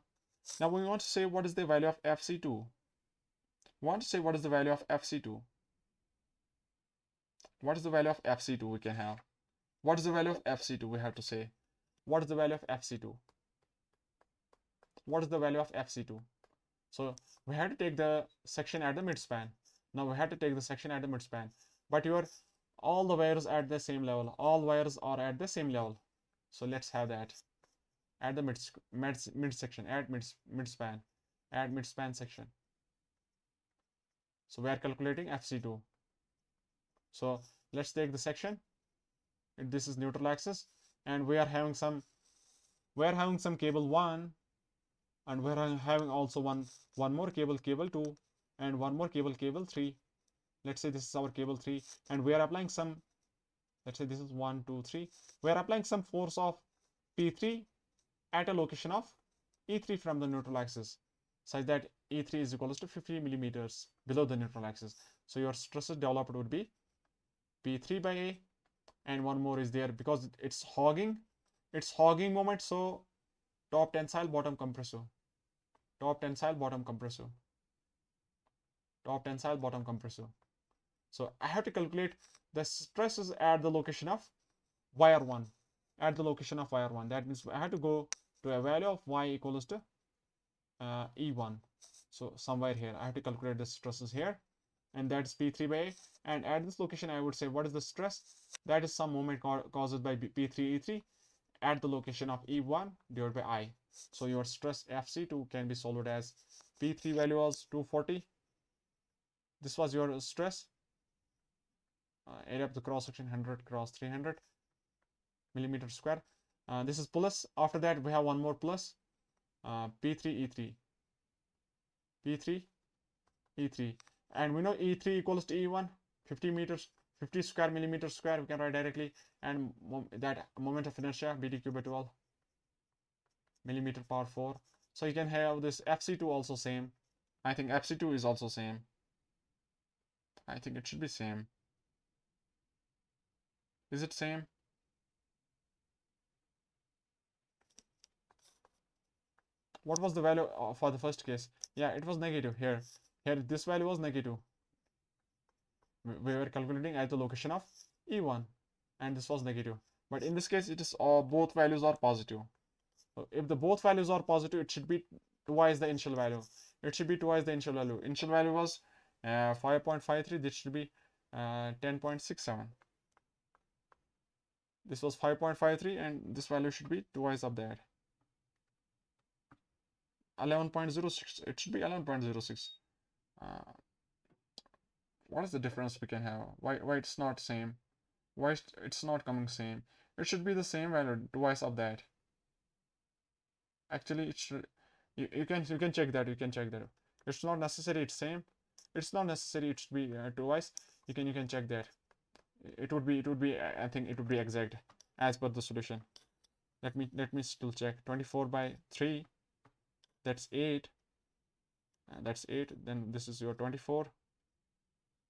Now we want to say what is the value of FC2. We want to say what is the value of FC2. What is the value of FC2 we can have? What is the value of FC2? We have to say what is the value of FC2? What is the value of FC2? So we have to take the section at the midspan. Now we have to take the section at the midspan, but all the wires at the same level. All wires are at the same level. So let's have that at the midsection, at midspan, at midspan section. So we are calculating FC2. So let's take the section. This is neutral axis, and we are having some cable 1, and we are having also one more cable 2, and one more cable 3. Let's say this is our cable 3, and we are applying some, let's say this is 1 2 3. We are applying some force of P3 at a location of E3 from the neutral axis, such that E3 is equals to 50 millimeters below the neutral axis. So your stresses developed would be P3 by A, and one more is there because it's hogging moment. So top tensile, bottom compressive, top tensile, bottom compressive, top tensile, bottom compressive. So I have to calculate the stresses at the location of wire 1, at the location of wire 1. That means I have to go to a value of y equals to E1. So somewhere here I have to calculate the stresses here, and that's P3 by A. And at this location I would say what is the stress? That is some moment caused by P3 E3 at the location of E1 divided by I. So your stress FC2 can be solved as P3 value was 240. This was your stress. Area of the cross section 100 cross 300 millimeter square. This is plus. After that we have one more plus, P3 E3, P3 E3, and we know E3 equals to E1, 50 meters, 50 square millimeter square. We can write directly, and that moment of inertia BTQ by 12 millimeter power 4. So you can have this FC2 also same. I think FC2 is also same. I think it should be same. Is it same? What was the value for the first case? Yeah, it was negative here. Here this value was negative. We were calculating at the location of E1, and this was negative. But in this case, it is both values are positive. So if the both values are positive, it should be twice the initial value. It should be twice the initial value. Initial value was 5.53. This should be 10.67. This was 5.53, and this value should be twice of that. 11.06. It should be 11.06. What is the difference we can have? Why it's not same? Why it's not coming same? It should be the same value, twice of that. Actually, it should. You can check that. You can check that. It's not necessary. It's same. It's not necessary. It should be twice. You can check that. It would be. I think it would be exact as per the solution. Let me still check. 24 by 3. That's 8. That's 8. Then this is your 24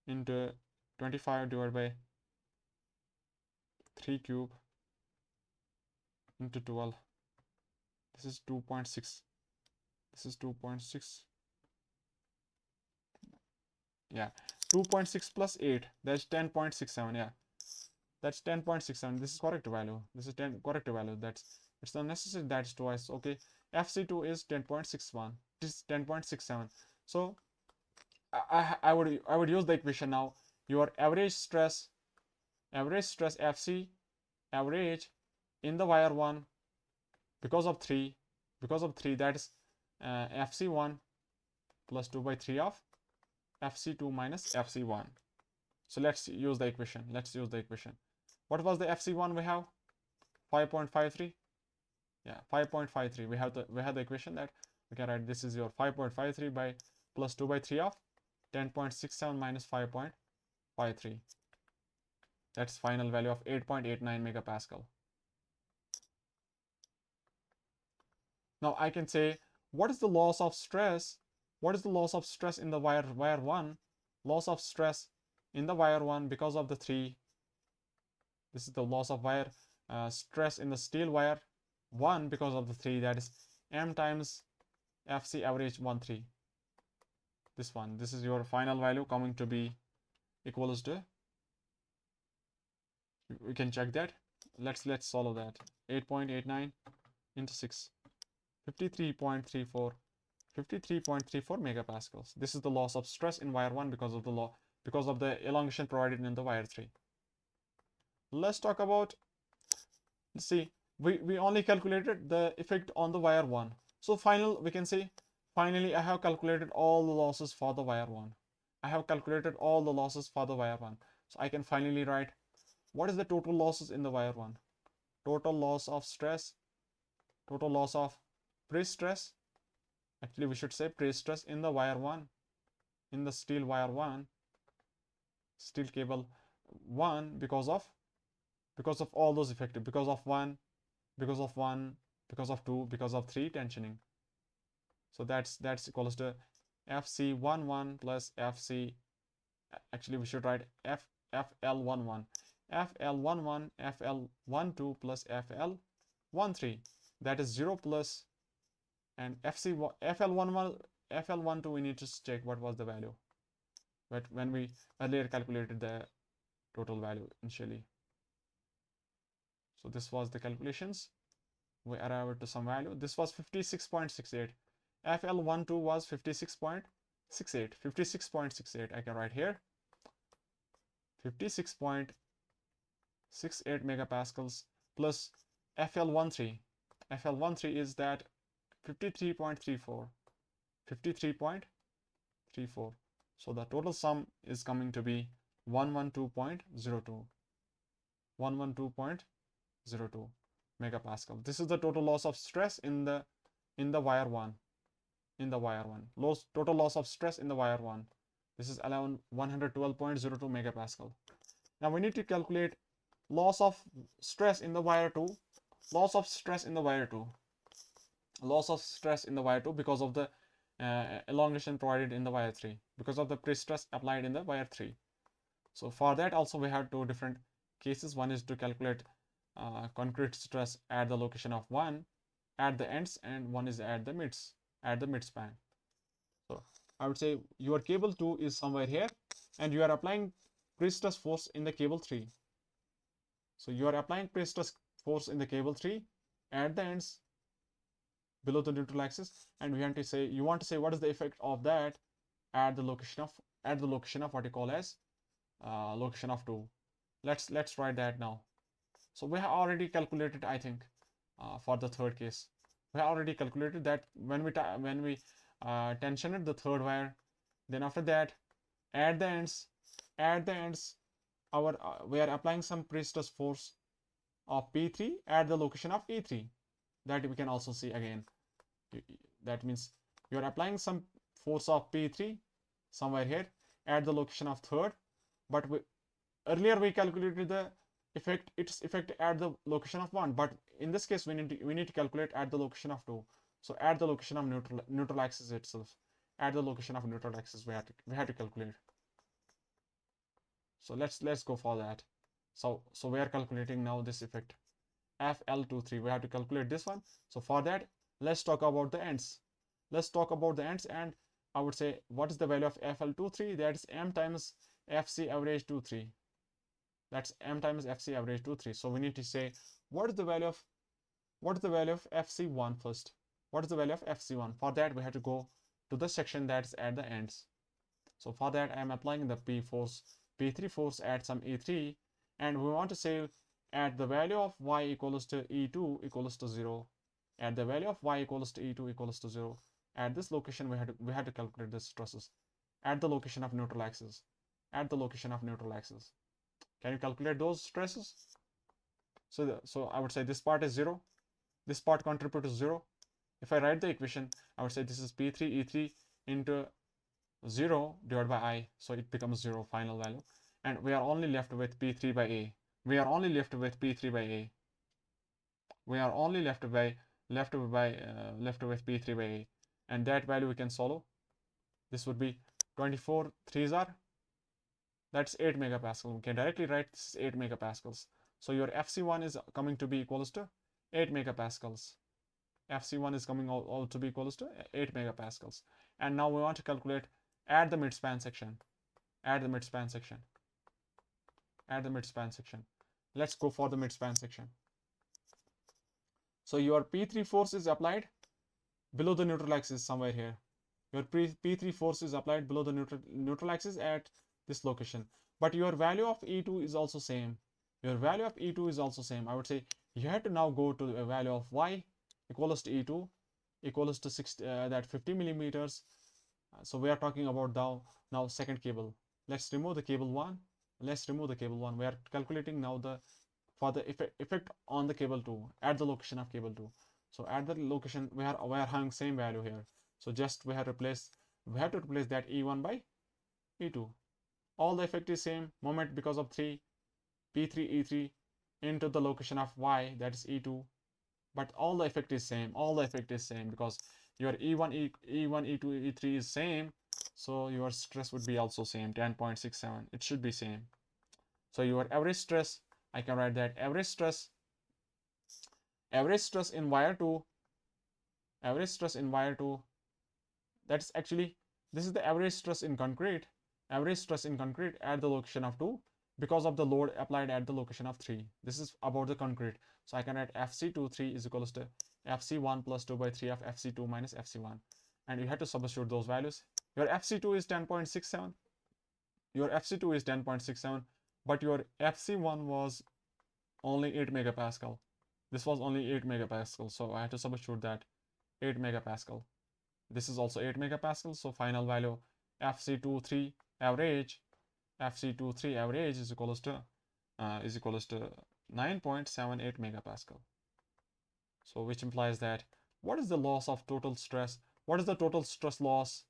into 25 divided by 3 cube into 12. This is 2.6. This is 2.6. Yeah, 2.6 plus 8. That's 10.67. Yeah, that's 10.67. This is correct value. This is 10 correct value. It's not necessary that is twice. Okay, FC2 is 10.61. This is 10.67. So I would use the equation now. Your average stress FC average in the wire 1 because of 3 that is FC1 plus 2 by 3 of FC2 minus FC1. So let's use the equation. What was the FC1 we have? 5.53. Yeah, 5.53. We have the equation that we can write this is your 5.53 by plus 2 by 3 of 10.67 minus 5.53. That's final value of 8.89 megapascal. Now I can say, what is the loss of stress? What is the loss of stress in the wire 1? Loss of stress in the wire 1 because of the 3. This is the loss of wire stress in the steel wire 1 because of the 3. That is M times FC average 1.3. This one. This is your final value coming to be equals to. We can check that. Let's solve that. 8.89 into 6. 53.34 megapascals. This is the loss of stress in wire 1 because of the elongation provided in the wire 3. Let's talk about, let's see, we only calculated the effect on the wire 1. So we can say finally I have calculated all the losses for the wire 1. So I can finally write what is the total losses in the wire 1. Total loss of stress, total loss of prestress. Actually we should say prestress in the wire 1, in the steel wire 1, steel cable 1, because of all those effective, because of 1, because of 2, because of 3 tensioning. So that's equals to FC11 plus FC, actually we should write FL11, FL11, FL12 plus FL13. That is 0 plus, and FL11, FL12 we need to check what was the value, but when we earlier calculated the total value initially. So this was the calculations. We arrived to some value. This was 56.68. FL12 was 56.68. I can write here 56.68 megapascals plus FL13. FL13 is that 53.34. So the total sum is coming to be 112.02. 112.02 megapascal. This is the total loss of stress in the wire 1. Total loss of stress in the wire 1. This is around 112.02 megapascal. Now we need to calculate loss of stress in the wire 2. Loss of stress in the wire 2 because of the elongation provided in the wire 3, because of the prestress applied in the wire 3. So for that also we have two different cases. One is to calculate concrete stress at the location of 1 at the ends, and one is at the midspan. So I would say your cable 2 is somewhere here, and you are applying prestress force in the cable 3. So you are applying prestress force in the cable 3 at the ends below the neutral axis, and you want to say what is the effect of that at the location of what you call as location of 2. Let's write that now. So we have already calculated, I think, for the third case. We have already calculated that when we tensioned the third wire, then after that, at the ends, we are applying some prestress force of P3 at the location of E3. That we can also see again. That means you are applying some force of P3 somewhere here at the location of third, but earlier we calculated its effect at the location of 1, but in this case we need to calculate at the location of 2. So at the location of neutral axis itself, at the location of neutral axis we have to calculate. So let's go for that. So we are calculating now this effect FL23. We have to calculate this one. So for that, let's talk about the ends. Let's talk about the ends, and I would say what is the value of FL23? That is m times FC average 23. That's m times FC average 23. So we need to say what is the value of FC1 first. What is the value of FC1? For that, we have to go to the section that's at the ends. So for that, I am applying the P3 force at some E3, and we want to say at the value of y equals to E2 equals to 0. At the value of y equals to E2 equals to 0. At this location, we had to calculate the stresses at the location of neutral axis. At the location of neutral axis. Can you calculate those stresses? So I would say this part is 0. This part contributes to 0. If I write the equation, I would say this is P3 E3 into 0 divided by I. So it becomes 0 final value. And we are only left with P3 by A. We are only left with P3 by A. We are only left with P3 by A. And that value we can solve. This would be 24 3s are. That's 8 megapascal. We can directly write this is 8 megapascals. So your FC1 is coming to be equals to 8 megapascals. FC1 is coming out to be equals to 8 megapascals. And now we want to calculate at the midspan section. At the midspan section. At the midspan section. Let's go for the midspan section. So your P3 force is applied below the neutral axis somewhere here. Your P3 force is applied below the neutral axis at this location. But your value of E2 is also same. Your value of E2 is also same. I would say you have to now go to a value of y equals to E2 equals to 50 millimeters. So we are talking about now second cable. Let's remove the cable 1. Let's remove the cable 1. We are calculating now for the effect on the cable 2 at the location of cable 2. So at the location we are having same value here. So just we have to replace that E1 by E2. All the effect is same. Moment because of 3 P3 E3 into the location of y, that is E2. But all the effect is same. All the effect is same because your E1, E2, E3 is same. So your stress would be also same, 10.67. It should be same. So your average stress, I can write that average stress in wire 2, that's actually, this is the average stress in concrete at the location of 2 because of the load applied at the location of 3. This is about the concrete. So I can write FC23 is equals to FC1 plus 2 by 3 of FC2 minus FC1. And you have to substitute those values. Your FC2 is 10.67. But your FC1 was only 8 megapascal. This was only 8 megapascal. So I have to substitute that 8 megapascal. This is also 8 megapascal. So final value FC23 average is equals to 9.78 megapascal. So which implies that what is the loss of total stress? What is the total stress loss?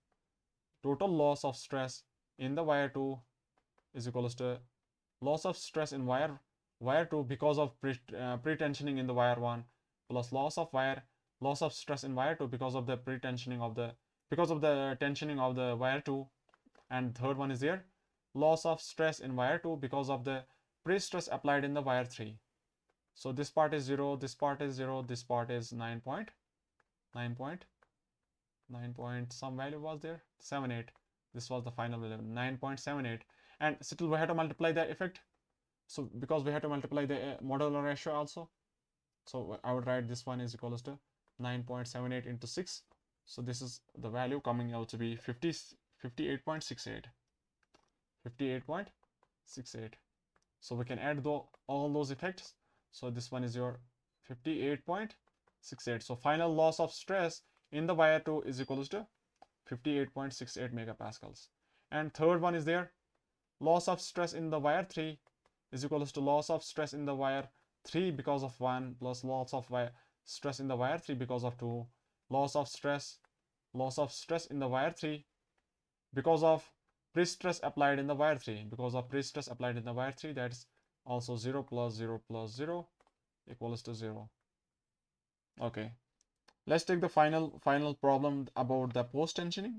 Total loss of stress in the wire 2 is equals to loss of stress in wire 2 because of pre-tensioning in the wire 1 plus loss of stress in wire 2 because of the tensioning of the wire 2. And third one is there, loss of stress in wire 2 because of the pre-stress applied in the wire 3. So this part is 0, this part is 0, this part is 9 point some value was there, 78. This was the final value, 9.78. And still we have to multiply the effect. So because we have to multiply the modular ratio also. So I would write this one is equals to 9.78 into 6. So this is the value coming out to be 58.68. So we can add all those effects. So this one is your 58.68. So final loss of stress in the wire 2 is equals to 58.68 megapascals. And third one is there, loss of stress in the wire 3 is equals to loss of stress in the wire 3 because of 1 plus loss of stress in the wire 3 because of 2. Loss of stress in the wire 3 because of pre-stress applied in the wire 3. That's also 0 plus 0 plus 0 equals to 0. Okay. Let's take the final problem about the post-tensioning.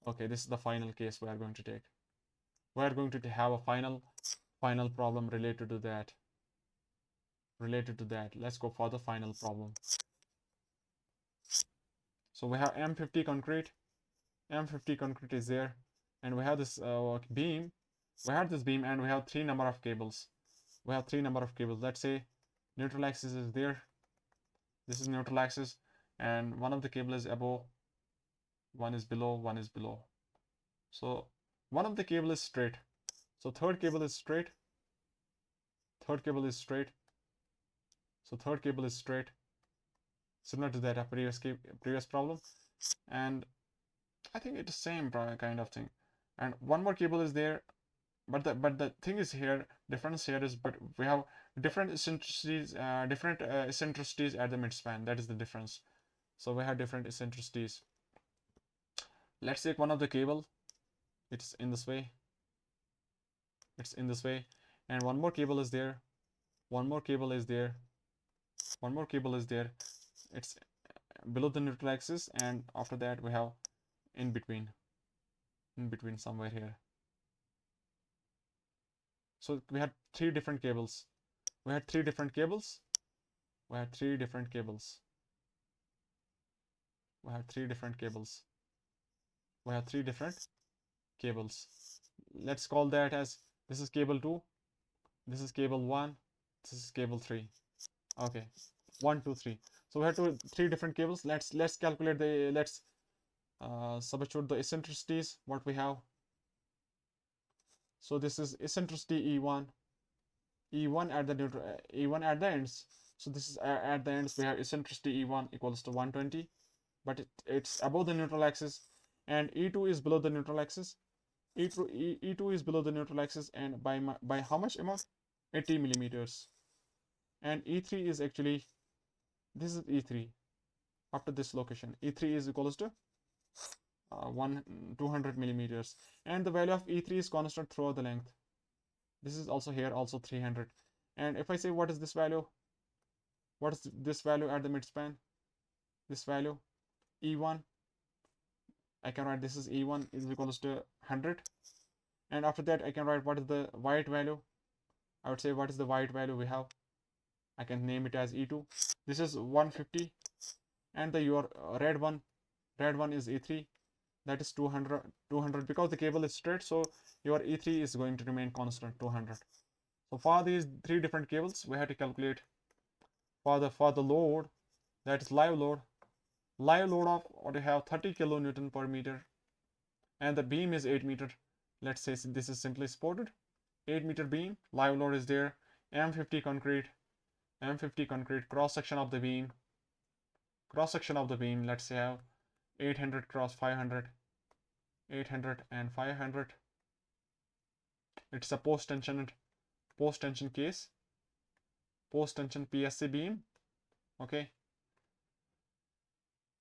Okay, this is the final case we are going to take. We are going to have a final problem related to that. Let's go for the final problem. So we have M50 concrete. M50 concrete is there, and we have this beam. We have this beam, and we have three number of cables. Let's say neutral axis is there. This is neutral axis, and one of the cable is above, one is below, one is below. So one of the cable is straight. So third cable is straight. Third cable is straight. So third cable is straight. Similar to that previous problem, and I think it's the same kind of thing. And one more cable is there, but the thing is here, difference here is, but we have different eccentricities, eccentricities at the midspan. That is the difference. So we have different eccentricities. Let's take one of the cable. It's in this way. It's in this way, and one more cable is there. One more cable is there. One more cable is there. It's below the neutral axis, and after that we have in between somewhere here. So we had three different cables. We had three different cables. We had three different cables. We have three different cables. We have three different cables. Let's call that as, this is cable 2, this is cable 1, this is cable 3. Okay, 1 2 3. So we have three different cables. Let's calculate the, let's substitute the eccentricities what we have. So this is eccentricity E1 at the E1 at the ends. So this is at the ends we have eccentricity E1 equals to 120, but it's above the neutral axis, and E2 is below the neutral axis. E2 is below the neutral axis, and by how much amount? 80 millimeters. And E3 is actually, this is E3 after this location. E3 is equals to 200 millimeters, and the value of E3 is constant throughout the length. This is also here, also 300. And if I say what is this value, what is this value at the midspan? This value E1, I can write this is E1 is equals to 100, and after that I can write what is the white value. I would say what is the white value we have. I can name it as E2. This is 150, and the your red one is E3, that is 200 because the cable is straight, so your E3 is going to remain constant, 200. So for these three different cables we have to calculate for the load, that is live load of what you have 30 kilonewton per meter, and the beam is 8 meter. Let's say this is simply supported 8 meter beam. Live load is there. M50 concrete, cross section of the beam, let's say have 800 cross 500, 800 and 500. It's a post tension case, post tension PSC beam. Okay,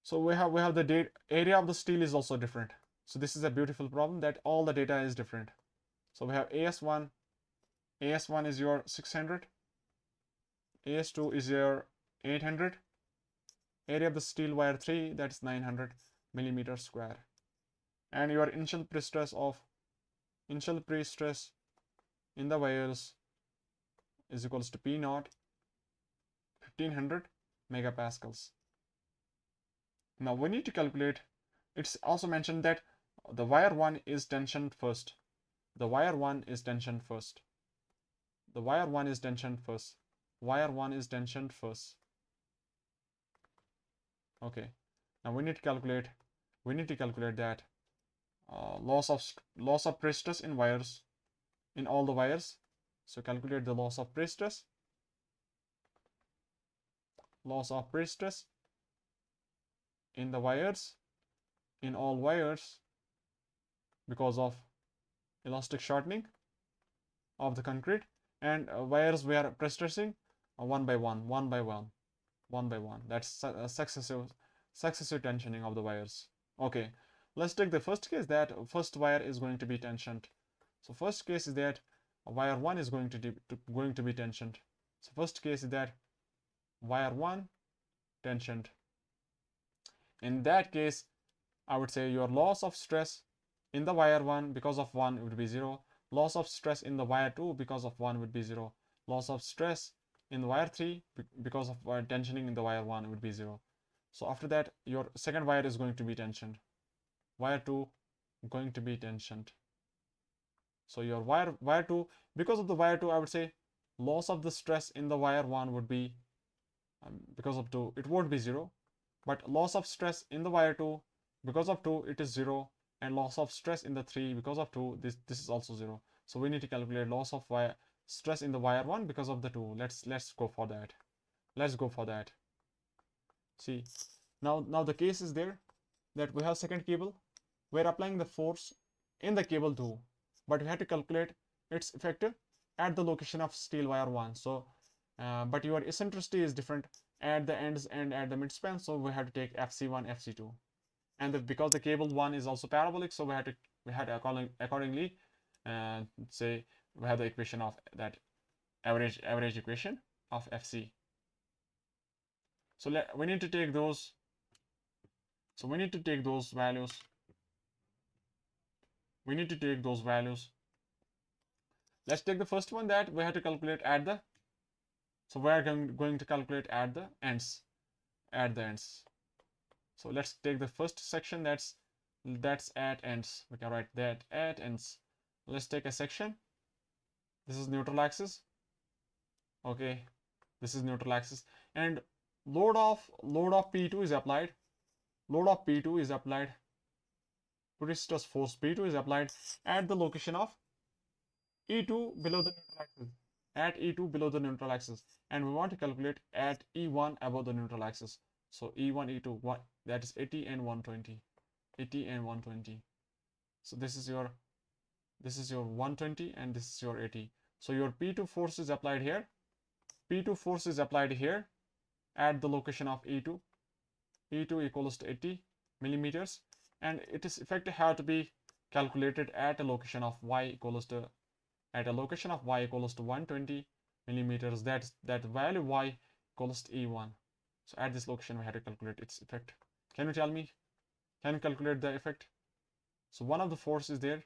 so we have the area of the steel is also different. So this is a beautiful problem that all the data is different. So we have AS1 is your 600, AS2 is your 800, area of the steel wire 3, that's 900 millimeters square, and your initial pre-stress in the wires is equals to P0, 1500 megapascals. Now we need to calculate, it's also mentioned that the wire 1 is tensioned first. Wire 1 is tensioned first. Okay, now we need to calculate that loss of pre-stress in wires, in all the wires. So calculate the loss of pre-stress in the wires, in all wires, because of elastic shortening of the concrete, and wires we are pre-stressing one by one. That's successive tensioning of the wires. Okay, let's take the first case, that first wire is going to be tensioned. So first case is that wire 1 is going to be tensioned. So first case is that wire 1 tensioned. In that case, I would say your loss of stress in the wire 1 because of 1 would be 0. Loss of stress in the wire 2 because of 1 would be 0. Loss of stress in the wire 3 because of tensioning in the wire 1 would be 0. So after that, your second wire is going to be tensioned. Wire 2 going to be tensioned. So your wire 2, because of the wire 2, I would say loss of the stress in the wire 1 would be, because of 2, it won't be 0. But loss of stress in the wire 2, because of 2, it is 0. And loss of stress in the 3, because of 2, this is also 0. So we need to calculate loss of wire stress in the wire 1 because of the 2. Let's go for that. Let's go for that. See, now the case is there that we have second cable. We're applying the force in the cable 2, but we have to calculate its effect at the location of steel wire 1. So but your eccentricity is different at the ends and at the midspan, so we have to take FC1, FC2. And because the cable 1 is also parabolic, so we had to accordingly say we have the equation of that average equation of FC. So we need to take those. So we need to take those values. We need to take those values. Let's take the first one that we have to calculate at the. So we are going to calculate at the ends. At the ends. So let's take the first section that's at ends. We can write that at ends. Let's take a section. This is neutral axis. Okay, this is neutral axis, and load of P2 is applied. Load of P2 is applied. Prestress force P2 is applied at the location of E2 below the neutral axis. At E2 below the neutral axis, and we want to calculate at E1 above the neutral axis. So E1, E2, that is 80 and 120. 80 and 120. So this is your 120 and this is your 80. So your P2 force is applied here. P2 force is applied here at the location of E2. E2 equals to 80 millimeters, and its effect have to be calculated at a location of y equals to 120 millimeters. That value y equals to E1. So at this location we have to calculate its effect. Can you tell me? Can you calculate the effect? So one of the force is there,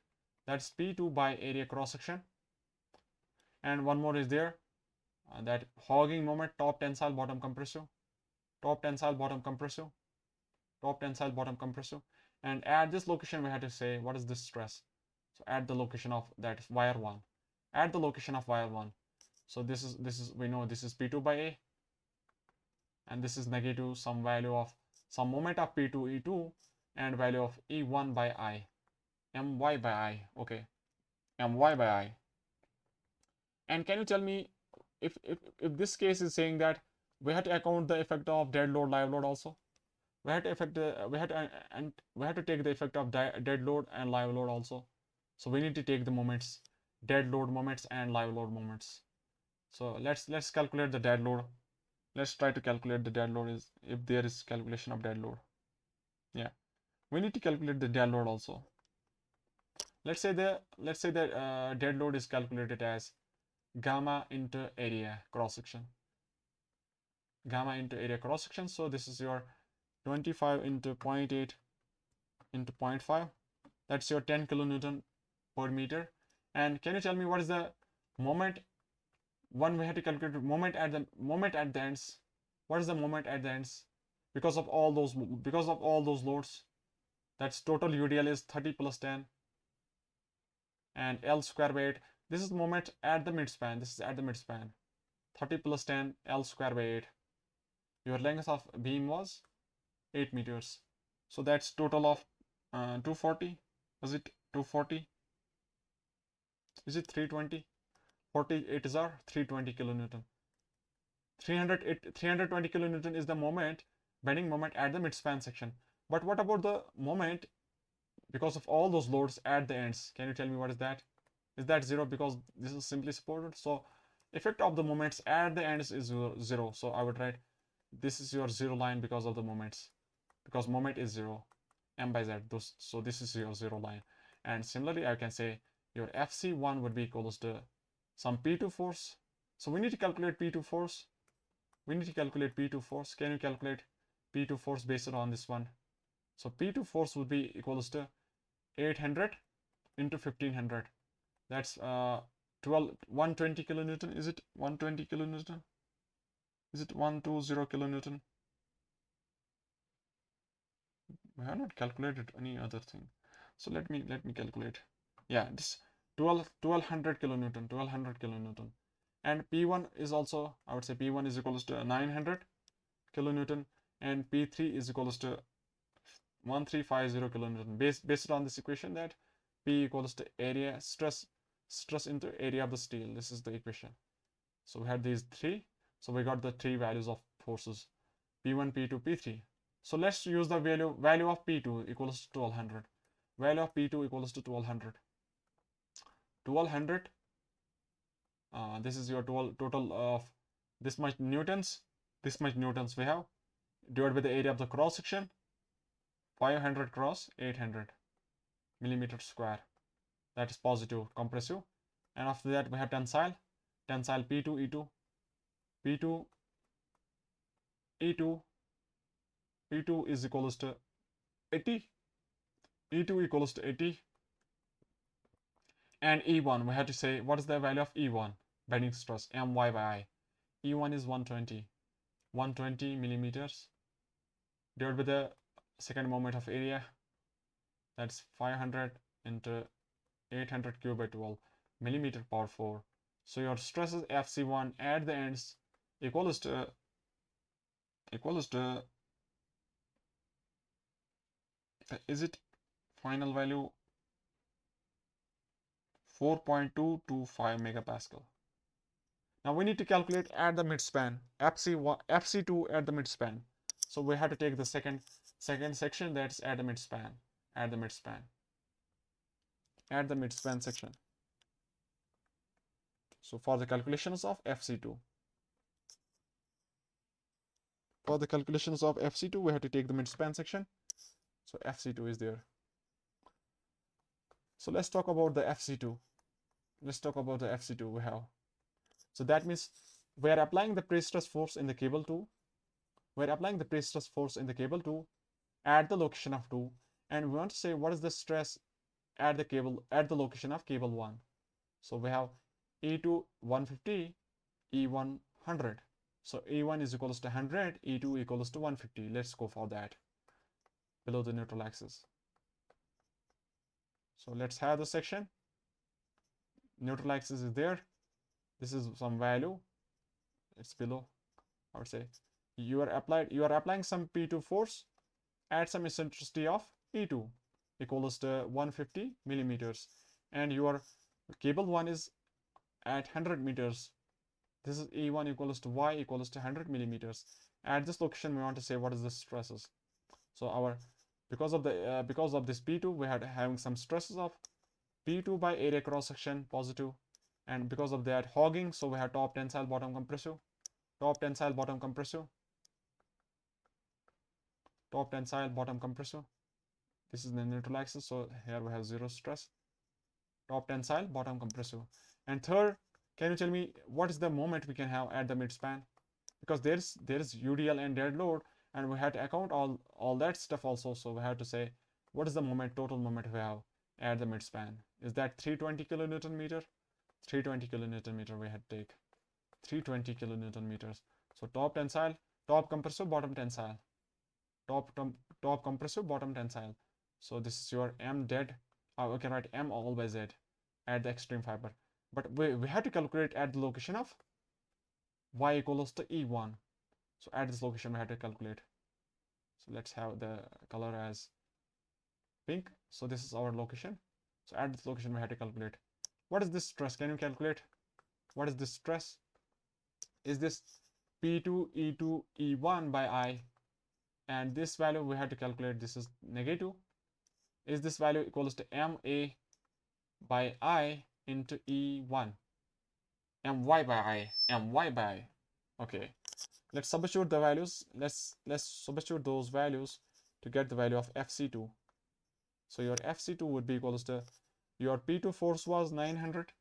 that's P2 by area cross section, and one more is there, that hogging moment, top tensile, bottom compressive, top tensile, bottom compressive, top tensile, bottom compressive. And at this location we have to say what is this stress. So at the location of that wire 1, at the location of wire 1. So this is we know this is P2 by A, and this is negative some value of some moment of P2 E2 and value of E1 by I, my by I. Okay, my by I. And can you tell me if this case is saying that we have to account the effect of dead load, live load also? We had to take the effect of dead load and live load also. So we need to take the moments, dead load moments and live load moments. So let's calculate the dead load. Let's try to calculate the dead load, is if there is calculation of dead load. Yeah, we need to calculate the dead load also. Let's say that dead load is calculated as gamma into area cross section. Gamma into area cross section. So this is your 25 into 0.8 into 0.5. That's your 10 kilonewton per meter. And can you tell me what is the moment? One, we have to calculate moment at the ends. What is the moment at the ends? Because of all those loads, that's total UDL is 30 plus 10 and L square by 8. This is the moment at the midspan. This is at the midspan. 30 plus 10 L square by 8. Your length of beam was 8 meters. So that's total of 240. Was it 240? Is it 320? 48 is our 320 kilonewton. 320 kilonewton is the moment, bending moment at the midspan section. But what about the moment because of all those loads at the ends? Can you tell me what is that? Is that 0 because this is simply supported? So effect of the moments at the ends is 0. So I would write this is your 0 line because of the moments, because moment is 0, m by z. So this is your 0 line. And similarly I can say your FC1 would be equals to some P2 force. So we need to calculate P2 force. Can you calculate P2 force based on this one? So P2 force would be equals to 800 into 1500. That's 120 kilonewton. Is it 120 kilonewton? Is it 120 kilonewton? We have not calculated any other thing. So let me calculate. Yeah, this 1200 kilonewton, 1200 kilonewton. And P1 is also, I would say P1 is equals to 900 kilonewton, and P3 is equals to 1350 kilonewton. Based on this equation, that P equals to area stress into area of the steel. This is the equation. So we had these three. So we got the three values of forces: P1, P2, P3. So let's use the value of P2 equals to 1200. Value of P2 equals to 1200. 1200. This is your total of this much newtons. This much newtons we have divided by the area of the cross section. 500 cross 800 millimeter square. That is positive compressive. And after that we have tensile. Tensile P2 E2. P2 E2. P2 is equals to 80. E2 equals to 80. And E1, we have to say what is the value of E1? Bending stress, My by I. E1 is 120 millimeters divided by the second moment of area. That's 500 into 800 cube by 12 millimeter power 4. So your stress is FC1 at the ends equals to is it final value 4.225 megapascal. Now we need to calculate at the midspan, FC2 at the midspan. So we have to take the second section, that's at the midspan, section. So for the calculations of FC2, we have to take the midspan section. So FC2 is there. So let's talk about the FC2. We have. So that means we are applying the pre-stress force in the cable 2. At the location of 2, and we want to say what is the stress at the location of cable 1. So we have E2 150, E1 100. So E1 is equals to 100, E2 equals to 150. Let's go for that below the neutral axis. So let's have the section. Neutral axis is there. This is some value. It's below. I would say you are applying some P2 force at some eccentricity of E2 equals to 150 millimeters, and your cable 1 is at 100 meters. This is E1 equals to Y equals to 100 millimeters. At this location, we want to say what is the stresses. So because of this P2, we had having some stresses of P2 by area cross section positive, and because of that hogging, so we have top tensile, bottom compressive, top tensile, bottom compressive. This is the neutral axis, so here we have zero stress. Top tensile, bottom compressive. And third, can you tell me what is the moment we can have at the midspan? Because there is UDL and dead load, and we had to account all that stuff also. So we have to say what is the total moment we have at the midspan? Is that 320 kilonewton meter? 320 kilonewton meter we had to take. 320 kilonewton meters. So top tensile, top compressive, bottom tensile. Top compressive, bottom tensile. So this is your M dead. We can write M all by Z at the extreme fiber. But we have to calculate at the location of Y equals to E1. So at this location we have to calculate. So let's have the color as pink. So this is our location. So at this location we have to calculate. What is this stress? Can you calculate? What is this stress? Is this P2 E2 E1 by I? And this value we have to calculate. This is negative. Is this value equals to MA by I into E1? My by I. Okay. Let's substitute the values. Let's substitute those values to get the value of FC2. So your FC2 would be equals to, your P2 force was 900.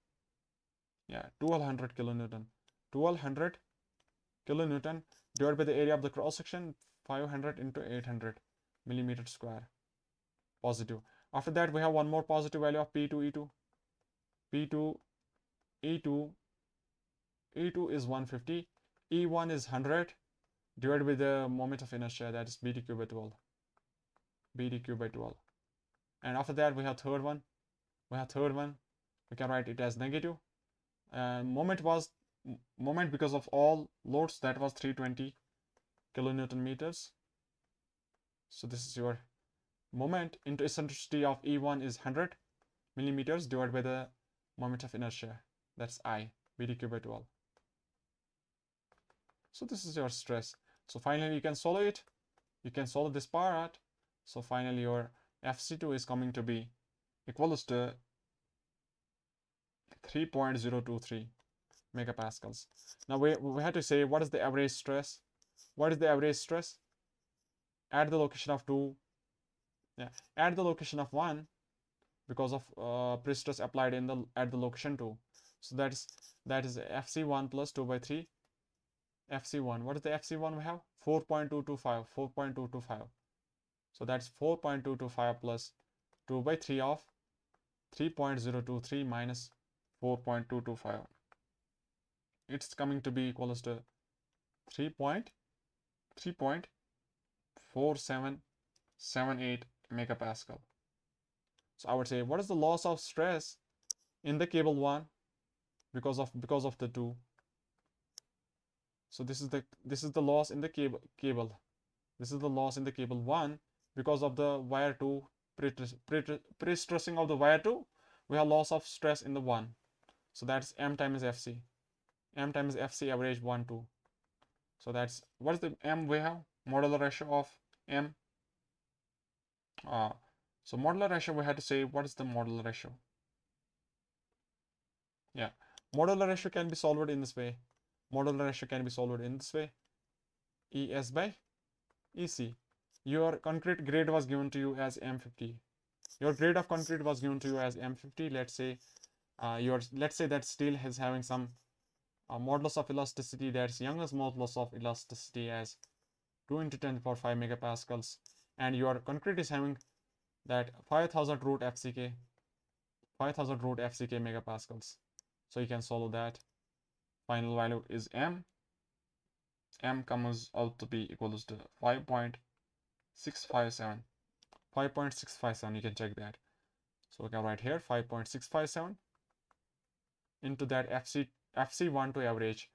Yeah, 1200 kilonewton. 1200 kilonewton divided by the area of the cross section, 500 into 800 millimeter square. Positive. After that, we have one more positive value of P2 E2. P2, E2, E2 is 150, E1 is 100 divided by the moment of inertia, that is BTQ by 12. BTQ by 12. And after that we have third one. We can write it as negative. Moment because of all loads, that was 320 kilonewton meters. So this is your moment into eccentricity of E1 is 100 millimeters divided by the moment of inertia, that's I, BTQ by 12. So this is your stress. So finally you can solve it. You can solve this part. So finally your FC2 is coming to be equals to 3.023 megapascals. Now we have to say what is the average stress. What is the average stress at the location of 2? Yeah, at the location of 1 because of Prestress applied at the location 2. So that is FC1 plus 2 by 3. FC1. What is the FC1 we have? 4.225. 4.225. So that's 4.225 plus 2 by 3 of 3.023 minus 4.225. It's coming to be equals to 3.4778 megapascal. So I would say, what is the loss of stress in the cable 1 because of the 2? So this is the loss in the cable. This is the loss in the cable 1 because of the wire 2 pre-stressing of the wire 2. We have loss of stress in the 1. So that's M times FC. M times FC average 1 2. So that's, what is the M we have? Modular ratio of M. So modular ratio, we had to say what is the modular ratio. Yeah, modular ratio can be solved in this way. Modular ratio can be solved in this way. ES by EC. Your concrete grade was given to you as M50. Your grade of concrete was given to you as M50. Let's say that steel is having some modulus of elasticity, that's Young's modulus of elasticity as 2 into 10 to the power 5 megapascals, and your concrete is having that 5000 root FCK megapascals. So you can solve that. Final value is M. M comes out to be equals to 5.657. 5.657, you can check that. So we can write here 5.657 into that FC1 to average.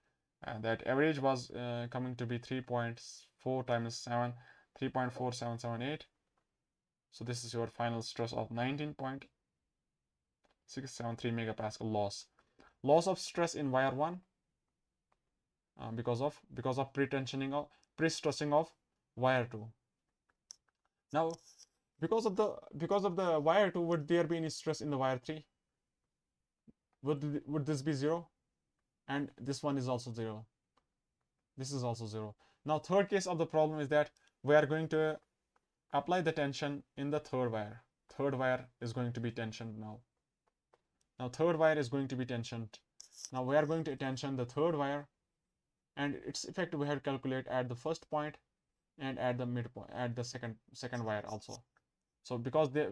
That average was coming to be 3.4 times 7, 3.4778. So this is your final stress of 19.673 megapascal loss. Loss of stress in wire 1 because of pre-stressing of wire 2. Now because of the wire 2, would there be any stress in the wire 3? Would this be 0? And this one is also 0. This is also 0. Now third case of the problem is that we are going to apply the tension in the third wire. Third wire is going to be tensioned now. Now third wire is going to be tensioned. Now we are going to tension the third wire, and its effect we have to calculate at the first point and at the midpoint, at the second wire also. So because the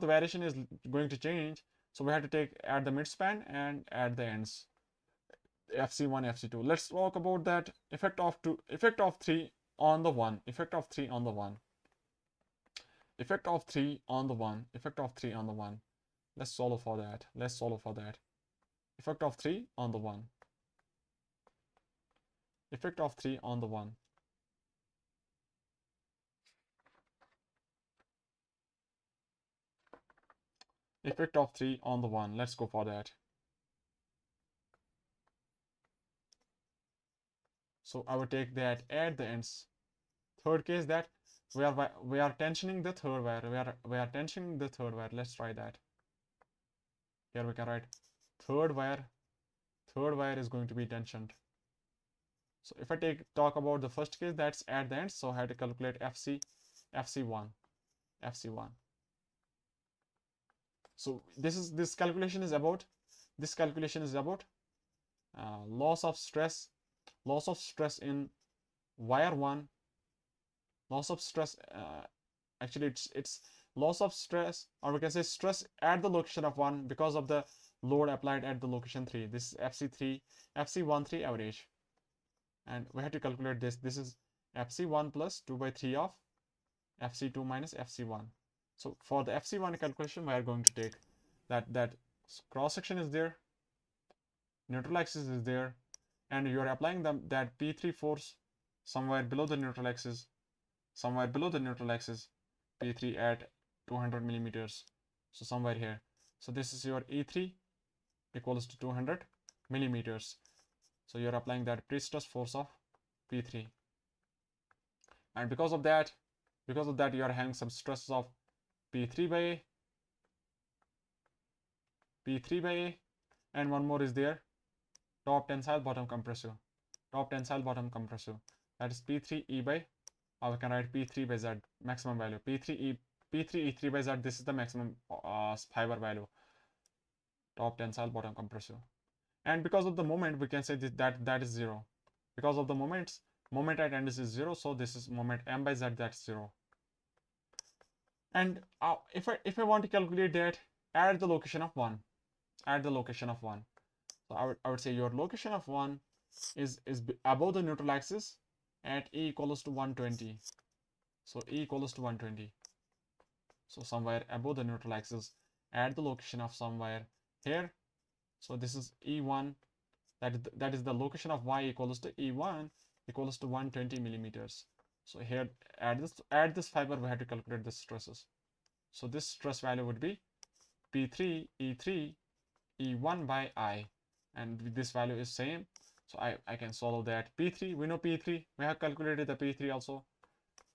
variation is going to change, so we have to take at the midspan and at the ends. FC1, FC2. Let's talk about that effect of 3 on the 1. Effect of 3 on the 1. Effect of 3 on the 1. Effect of 3 on the 1. Let's solve for that. Effect of 3 on the 1. Effect of 3 on the 1. Effect of 3 on the 1. Let's go for that. So I will take that at the ends. Third case, that we are tensioning the third wire. We are tensioning the third wire. Let's try that. Here we can write third wire is going to be tensioned. So if I talk about the first case, that's at the end, so I have to calculate FC1. So this calculation is about loss of stress in wire 1. Loss of stress, actually it's loss of stress, or we can say stress at the location of 1 because of the load applied at the location 3. This is FC3, FC13 average. And we have to calculate this. This is FC1 plus 2 by 3 of FC2 minus FC1. So for the FC1 calculation, we are going to take that cross section is there, neutral axis is there, and you are applying that P3 force somewhere below the neutral axis, P3 at 200 millimeters. So somewhere here. So this is your E3 equals to 200 millimeters. So you're applying that prestress force of P3, and because of that you are having some stresses of P3 by A, P3 by A, and one more is there, top tensile bottom compressive, that is P3E by, or we can write P3 by Z, maximum value, P3E3 by Z, this is the maximum fiber value, top tensile bottom compressive. And because of the moment, we can say that is 0. Because of the moment at end is 0, so this is moment M by Z, that's 0. And if I want to calculate that at the location of 1, so I would say your location of 1 is above the neutral axis at E equals to 120. So E equals to 120. So somewhere above the neutral axis at the location of somewhere here. So this is E1. That is the location of Y equals to E1 equals to 120 millimeters. So here at this fiber we have to calculate the stresses. So this stress value would be P3 E3 E1 by I, and this value is same. So I can solve that. P3, we know P3, we have calculated the P3 also.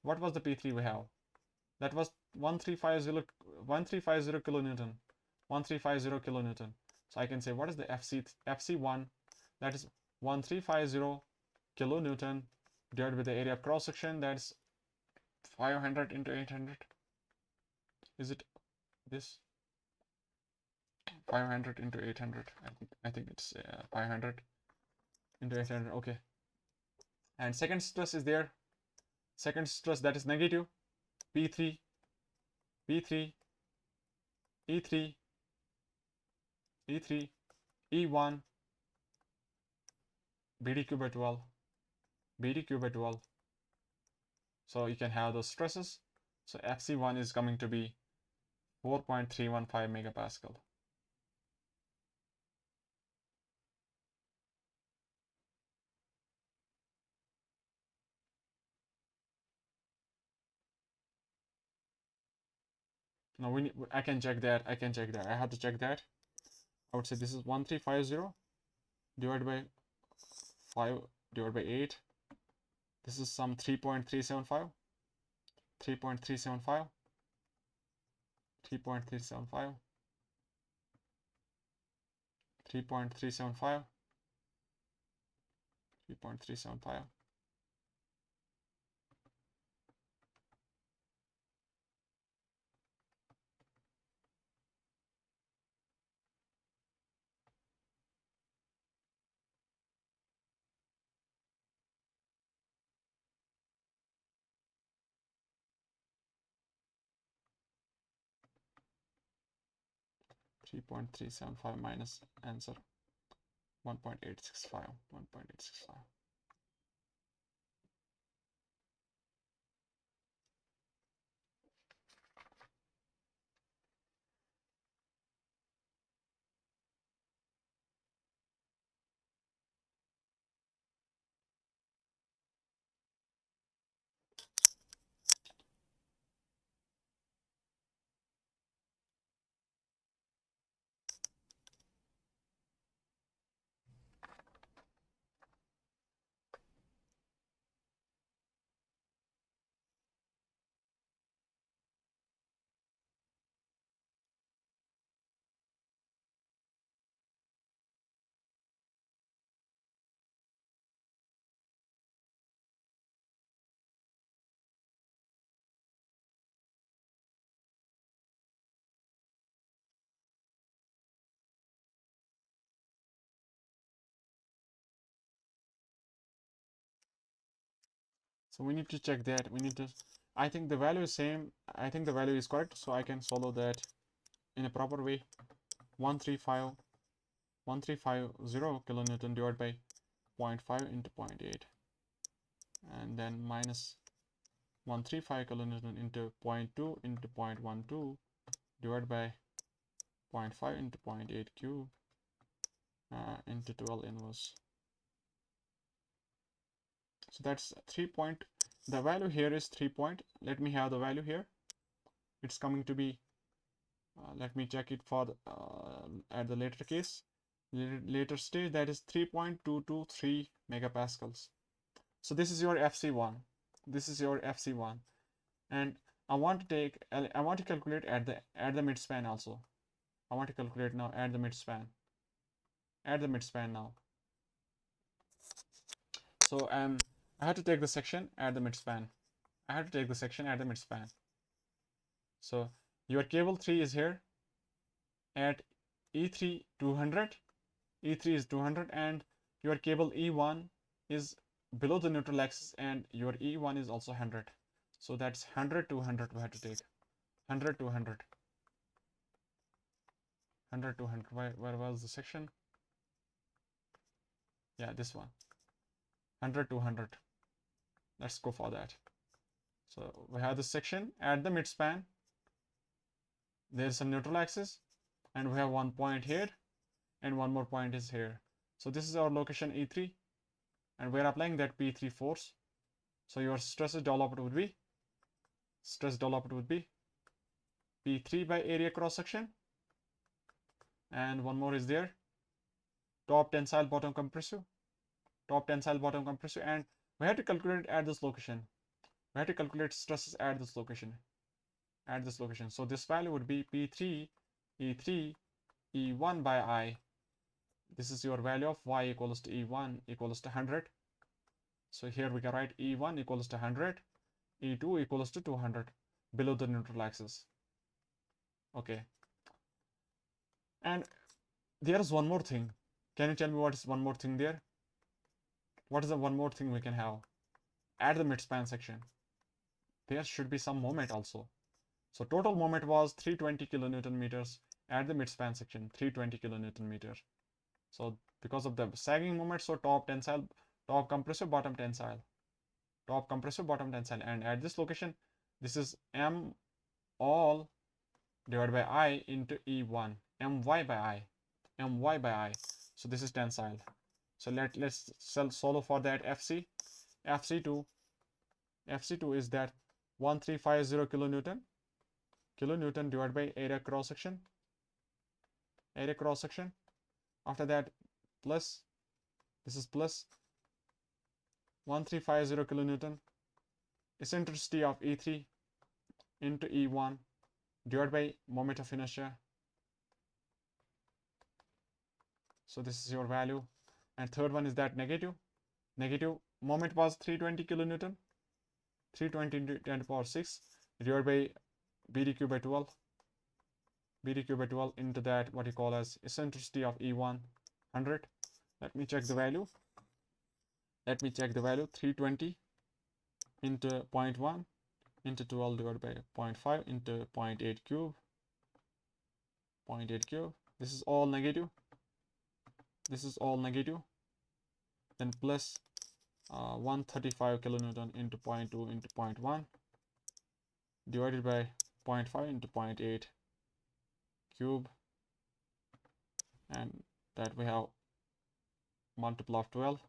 What was the P3 we have? That was 1350 kilonewton. 1350 kilonewton. So I can say what is the FC1? That is 1350 kilonewton divided with the area of cross section, that's 500 into 800. Is it this? 500 into 800. I think it's 500 into 800. Okay. And second stress is there. Second stress, that is negative. P3 E3 E1 BDQ by 12. So you can have those stresses. So FC1 is coming to be 4.315 megapascal. Now I can check that. I have to check that. I would say this is 1350 divided by 5 divided by 8. This is some 3.375. 3.375. 3.375. 3.375. 3.375. 3.375 minus answer 1.865. 1.865. So we need to check that. I think the value is same. I think the value is correct. So I can follow that in a proper way. 135 1350 kilonewton divided by 0.5 into 0.8, and then minus 135 kilonewton into 0.2 into 0.12 divided by 0.5 into 0.8 cube into 12 inverse. So that's 3 point. The value here is 3 point. Let me have the value here. It's coming to be, let me check it for the, at the later case, later stage, that is 3.223 megapascals. So this is your FC1. This is your FC1, and I want to calculate at the midspan also. I want to calculate now at the midspan. At the midspan now. So I have to take the section at the midspan. I have to take the section at the midspan. So your cable 3 is here at E3 200. E3 is 200, and your cable E1 is below the neutral axis, and your E1 is also 100. So that's 100 to 100 we have to take. 100 to 100. 100 to 100. Where was the section? Yeah, this one. 100 to 100. Let's go for that. So we have this section at the midspan. There's a neutral axis, and we have one point here, and one more point is here. So this is our location E3, and we're applying that P3 force. So your stress developed would be P3 by area cross section, and one more is there, top tensile bottom compressive, and we have to calculate at this location. We have to calculate stresses at this location. So this value would be P3 E3 E1 by I. This is your value of y equals to E1 equals to 100. So here we can write E1 equals to 100, E2 equals to 200 below the neutral axis. Okay. And there is one more thing. Can you tell me what is one more thing there? What is the one more thing we can have at the midspan section? There should be some moment also. So total moment was 320 kilonewton meters at the midspan section, 320 kilonewton meters. So because of the sagging moment, so top compressive, bottom tensile, and at this location, this is M all divided by I into E1, My by I. So this is tensile. So let's solve for that FC. FC2 is that 1350 kilonewton divided by area cross section. After that, plus, this is plus 1350 kilonewton eccentricity of E3 into E1 divided by moment of inertia. So this is your value. And third one is that negative moment was 320 kilonewton, 320 into 10 to the power 6 divided by BDQ by 12. BDQ by 12 into that what you call as eccentricity of E1 100. Let me check the value. 320 into 0.1 into 12 divided by 0.5 into 0.8 cube. This is all negative. Then plus 135 kilonewton into 0.2 into 0.1 divided by 0.5 into 0.8 cube, and that we have multiple of 12.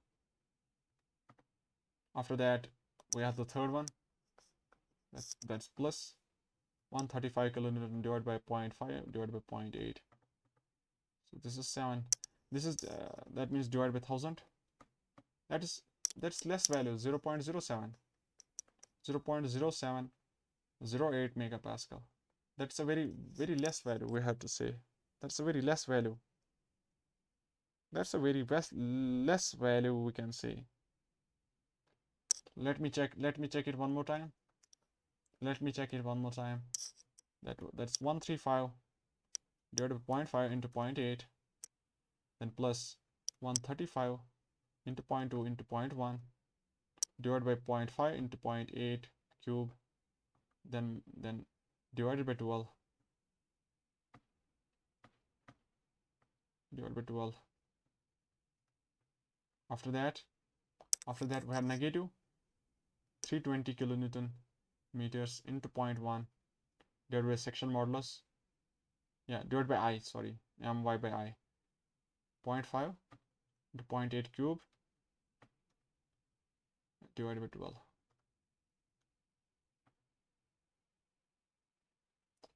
After that, we have the third one. That's plus 135 kilonewton divided by 0.5 divided by 0.8. So this is 7. This is that means divided by 1000. That's less value, 0.07. 0.0708 megapascal. That's a very less value, we have to say. That's a very less value. That's a very less value we can say. Let me check it one more time. That's 135 divided by 0.5 into 0.8, then plus 135 into 0.2 into 0.1 divided by 0.5 into 0.8 cube, then divided by 12 divided by 12. After that we have negative 320 kilonewton meters into 0.1 divided by section modulus, divided by I, sorry, my by I, 0.5 into 0.8 cube divided by 12.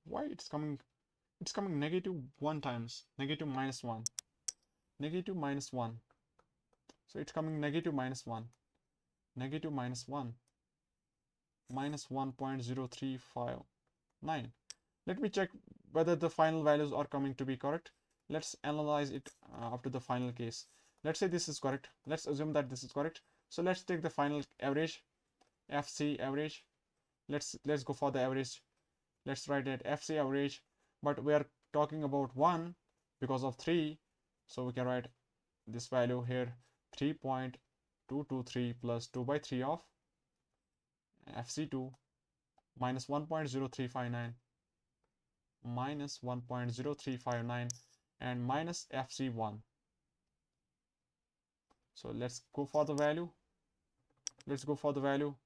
Why it's coming negative 1 times, negative minus 1, negative minus 1. So it's coming negative minus 1, negative minus 1, minus 1.0359. Let me check whether the final values are coming to be correct. Let's analyze it up to the final case. Let's say this is correct. Let's assume that this is correct. So let's take the final average, FC average. Let's go for the average. Let's write it FC average, but we are talking about 1 because of 3, so we can write this value here, 3.223 plus 2 by 3 of FC2 minus 1.0359 minus 1.0359 and minus FC1. So let's go for the value. Let's go for the value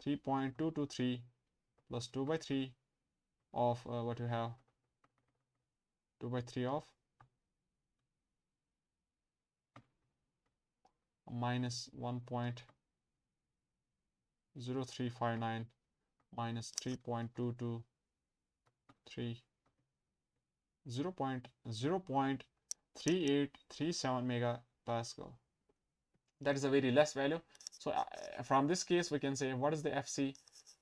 3.223 plus 2 by 3 of what you have, 2 by 3 of minus 1.0359 minus 3.223, 0.3837 megapascal. That is a very less value. So from this case we can say, what is the FC?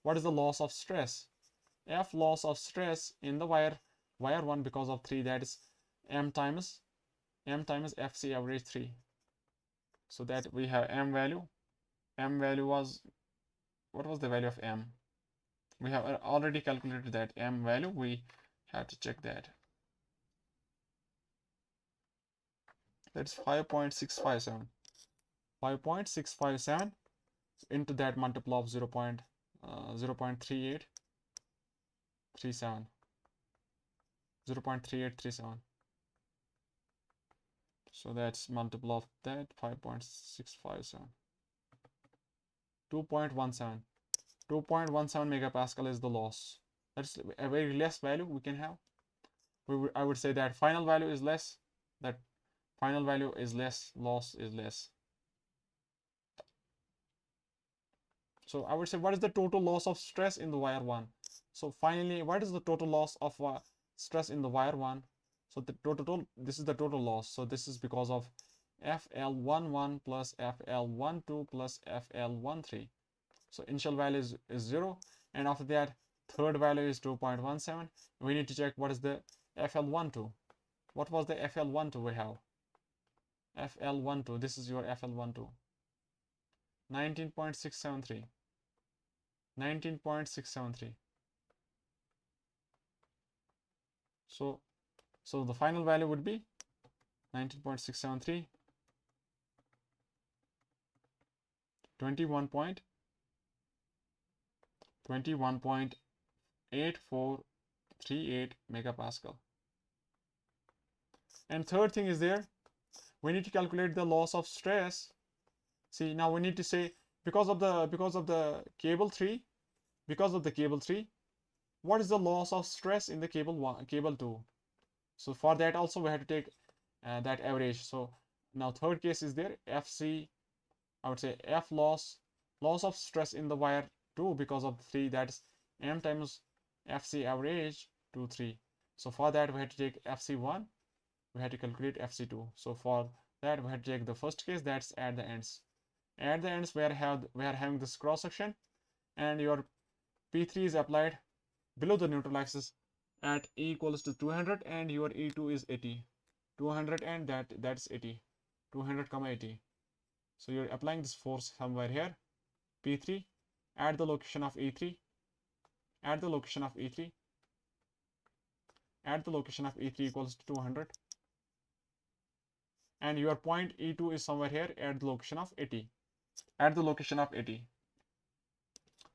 What is the loss of stress? F loss of stress in the wire 1 because of 3, that is M times FC average 3. So that we have M value was, what was the value of M? We have already calculated that M value. We have to check that. That's 5.657. 5.657 into that multiple of 0.3837. 0.3837. So that's multiple of that, 5.657. 2.17. 2.17 megapascal is the loss. That's a very less value we can have. I would say that final value is less. That final value is less. Loss is less. So I would say, what is the total loss of stress in the wire 1? So finally, what is the total loss of stress in the wire 1? So the total, this is the total loss. So this is because of FL11 plus FL12 plus FL13. So initial value is 0, and after that third value is 2.17. We need to check what is the FL12. What was the FL12 we have? FL12, this is your FL12. 19.673. 19.673. So the final value would be 19.673, 21.8438 megapascal. And third thing is there, we need to calculate the loss of stress. See, now we need to say, because of the cable 3, what is the loss of stress in the cable 2? So for that also we have to take that average. So now third case is there, FC, I would say F loss of stress in the wire 2 because of 3, that's M times FC average 2, 3. So for that we have to take FC1, we have to calculate FC2. So for that we have to take the first case, that's at the ends. At the ends we are having this cross section, and your P3 is applied below the neutral axis at E equals to 200, and your E2 is 80. 200 and that's 80. 200, 80. So you're applying this force somewhere here. P3 at the location of E3. At the location of E3. At the location of E3 equals to 200. And your point E2 is somewhere here at the location of 80. At the location of 80.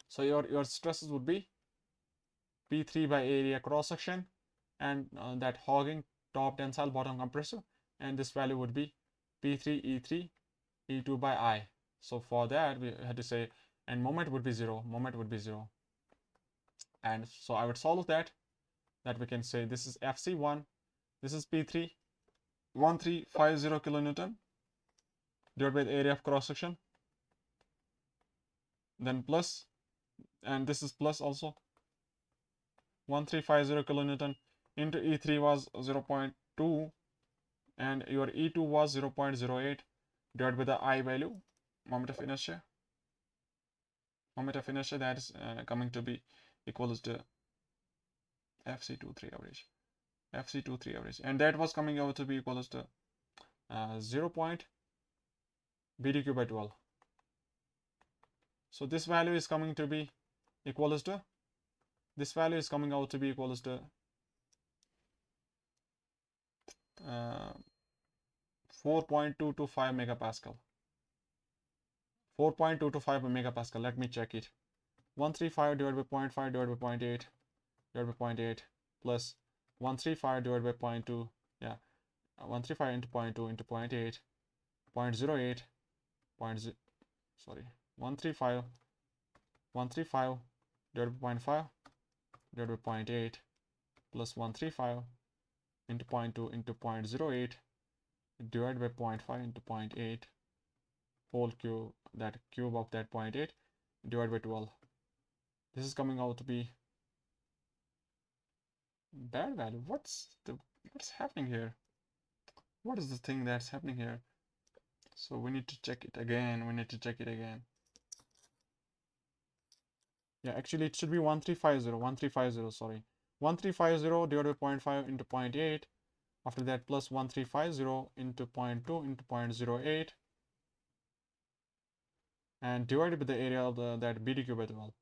So your stresses would be P3 by area cross section, and that hogging top tensile, bottom compressive, and this value would be P3 E3 E2 by I. So for that we had to say, and moment would be 0, moment would be 0. And so I would solve that we can say this is FC1, this is P3, 1350 kilonewton divided by the area of cross section, then plus, and this is plus also, 1350 kilonewton into E3 was 0.2 and your E2 was 0.08 divided by the I value, moment of inertia. Moment of inertia, that is coming to be equals to FC23 average. FC23 average, and that was coming out to be equals to 0. BDQ by 12. So this value is coming to be equals to, this value is coming out to be equals to 4.225 megapascal. 4.225 megapascal. Let me check it. 135 divided by 0.5 divided by 0.8 divided by 0.8 plus 135 divided by 0.2. Yeah, 135 into 0.2 into 0.8, 0.08, 135 divided by 0.5 divided by 0.8 plus 135 into 0.2 into 0.08 divided by 0.5 into 0.8 whole cube, that cube of that 0.8 divided by 12. This is coming out to be bad value. What's happening here? What is the thing that's happening here? So we need to check it again. Yeah, actually it should be 1350, sorry. 1350 divided by 0.5 into 0.8. After that plus 1350 into 0.2 into 0.08 and divided by the area of that BDQ by 12.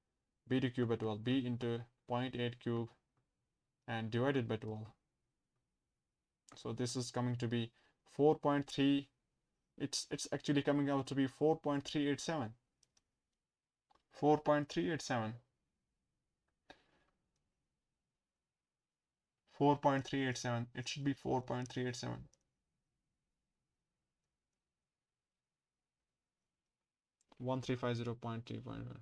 BDQ by 12, B into 0.8 cube and divided by 12. So this is coming to be 4.3. It's actually coming out to be 4.387. 4.387. 4.387. It should be 4.387. One 1350.3.1.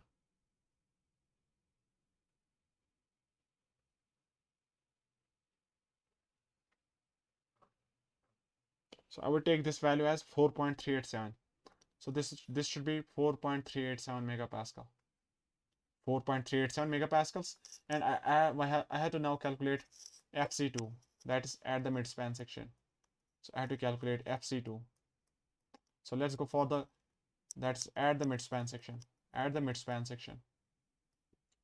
So I would take this value as 4.387. So this should be 4.387 megapascal. 4.387 megapascals, and I had to now calculate FC2, that is at the midspan section. So I had to calculate FC2. So let's go for the, that's at the midspan section. At the midspan section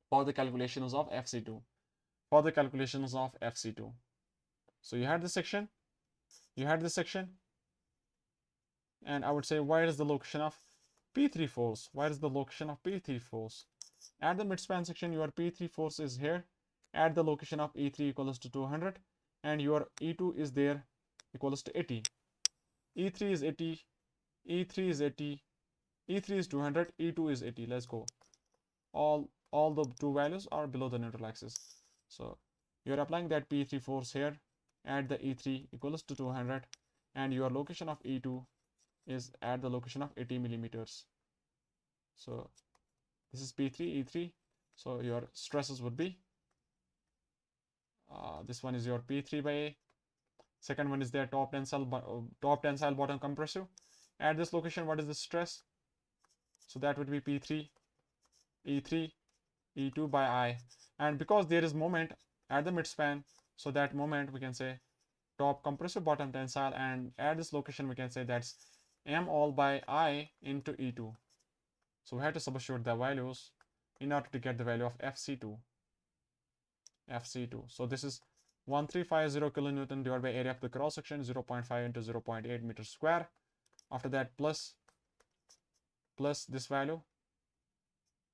for the calculations of FC2. For the calculations of FC2. So you had this section. And I would say, where is the location of P3 force? Where is the location of P3 force? At the midspan section, your P3 force is here at the location of E3 equals to 200 and your E2 is there equals to 80. E3 is 80, E3 is 80, E3 is 200, E2 is 80. Let's go. All the two values are below the neutral axis. So you're applying that P3 force here at the E3 equals to 200 and your location of E2 is at the location of 80 millimeters. So this is P3, E3. So your stresses would be, this one is your P3 by A. Second one is their top tensile bottom compressive. At this location, what is the stress? So that would be P3, E3, E2 by I. And because there is moment at the midspan, so that moment we can say top compressive bottom tensile, and at this location we can say that's M all by I into E2. So we have to substitute the values in order to get the value of FC2. So this is 1350 kilonewton divided by area of the cross section, 0.5 into 0.8 meters square. After that plus this value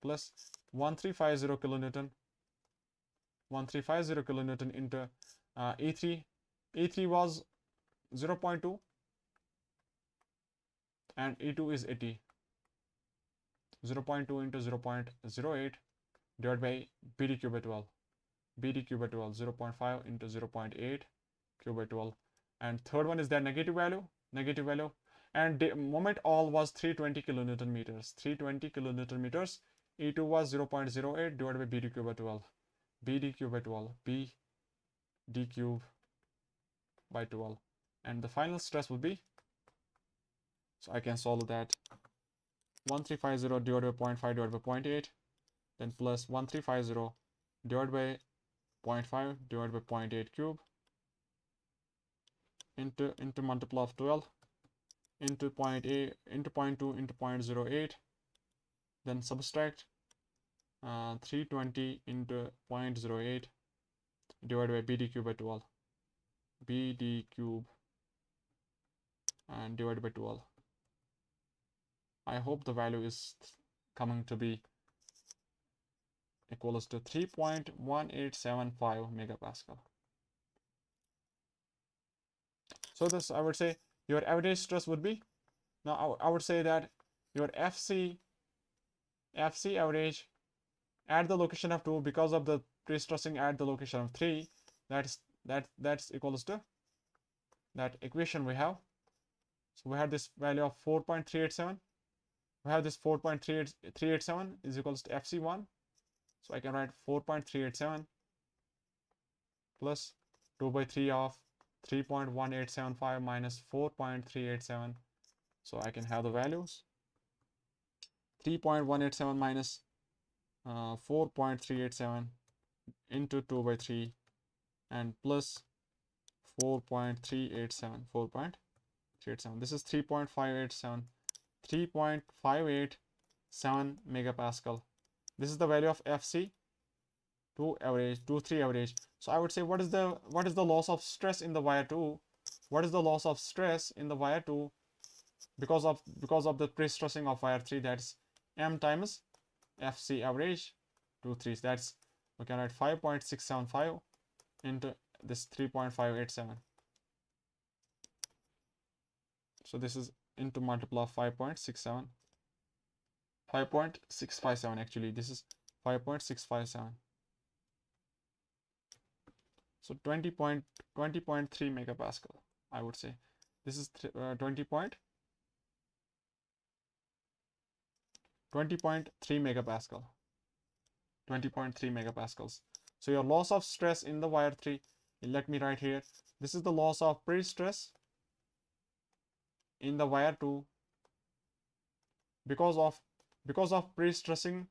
plus 1350 kilonewton, 1350 kilonewton into E3. E3 was 0.2 and E2 is 80. 0.2 into 0.08 divided by BDQ by 12. BDQ by 12, 0.5 into 0.8 Q by 12. And third one is their negative value, and the moment all was 320 kilonewton meters, 320 kilonewton meters. E2 was 0.08 divided by BD cube by 12, BD cube by 12, BD cube by 12, and the final stress would be, so I can solve that, 1350 divided by 0.5 divided by 0.8, then plus 1350 divided by 0.5 divided by 0.8 cube into multiple of 12 into 0.8 into 0.2 into 0.08, then subtract 320 into 0.08 divided by BD cube by 12, BD cube and divided by 12. I hope the value is coming to be equals to 3.1875 megapascal. So this, I would say, your average stress would be, now I would say that your FC average at the location of 2 because of the pre-stressing at the location of 3, that's equals to that equation we have. So we have this value of 4.387. We have this 4.387 is equals to FC1. So I can write 4.387 plus 2 by 3 of 3.1875 minus 4.387. So I can have the values 3.187 minus 4.387 into 2 by 3 and plus 4.387. This is 3.587 megapascal. This is the value of FC 2 average, 3 average. So I would say, what is the loss of stress in the wire 2? What is the loss of stress in the wire 2 because of the pre-stressing of wire 3? That's M times FC average 2 3. That's, we can write 5.675 into this 3.587. So this is into multiple of 5.657 actually. This is 5.657. So 20.3 megapascal, I would say. This is 20.3 megapascal. 20.3 megapascals. So your loss of stress in the wire 3, let me write here. This is the loss of pre-stress in the wire 2 because of pre-stressing,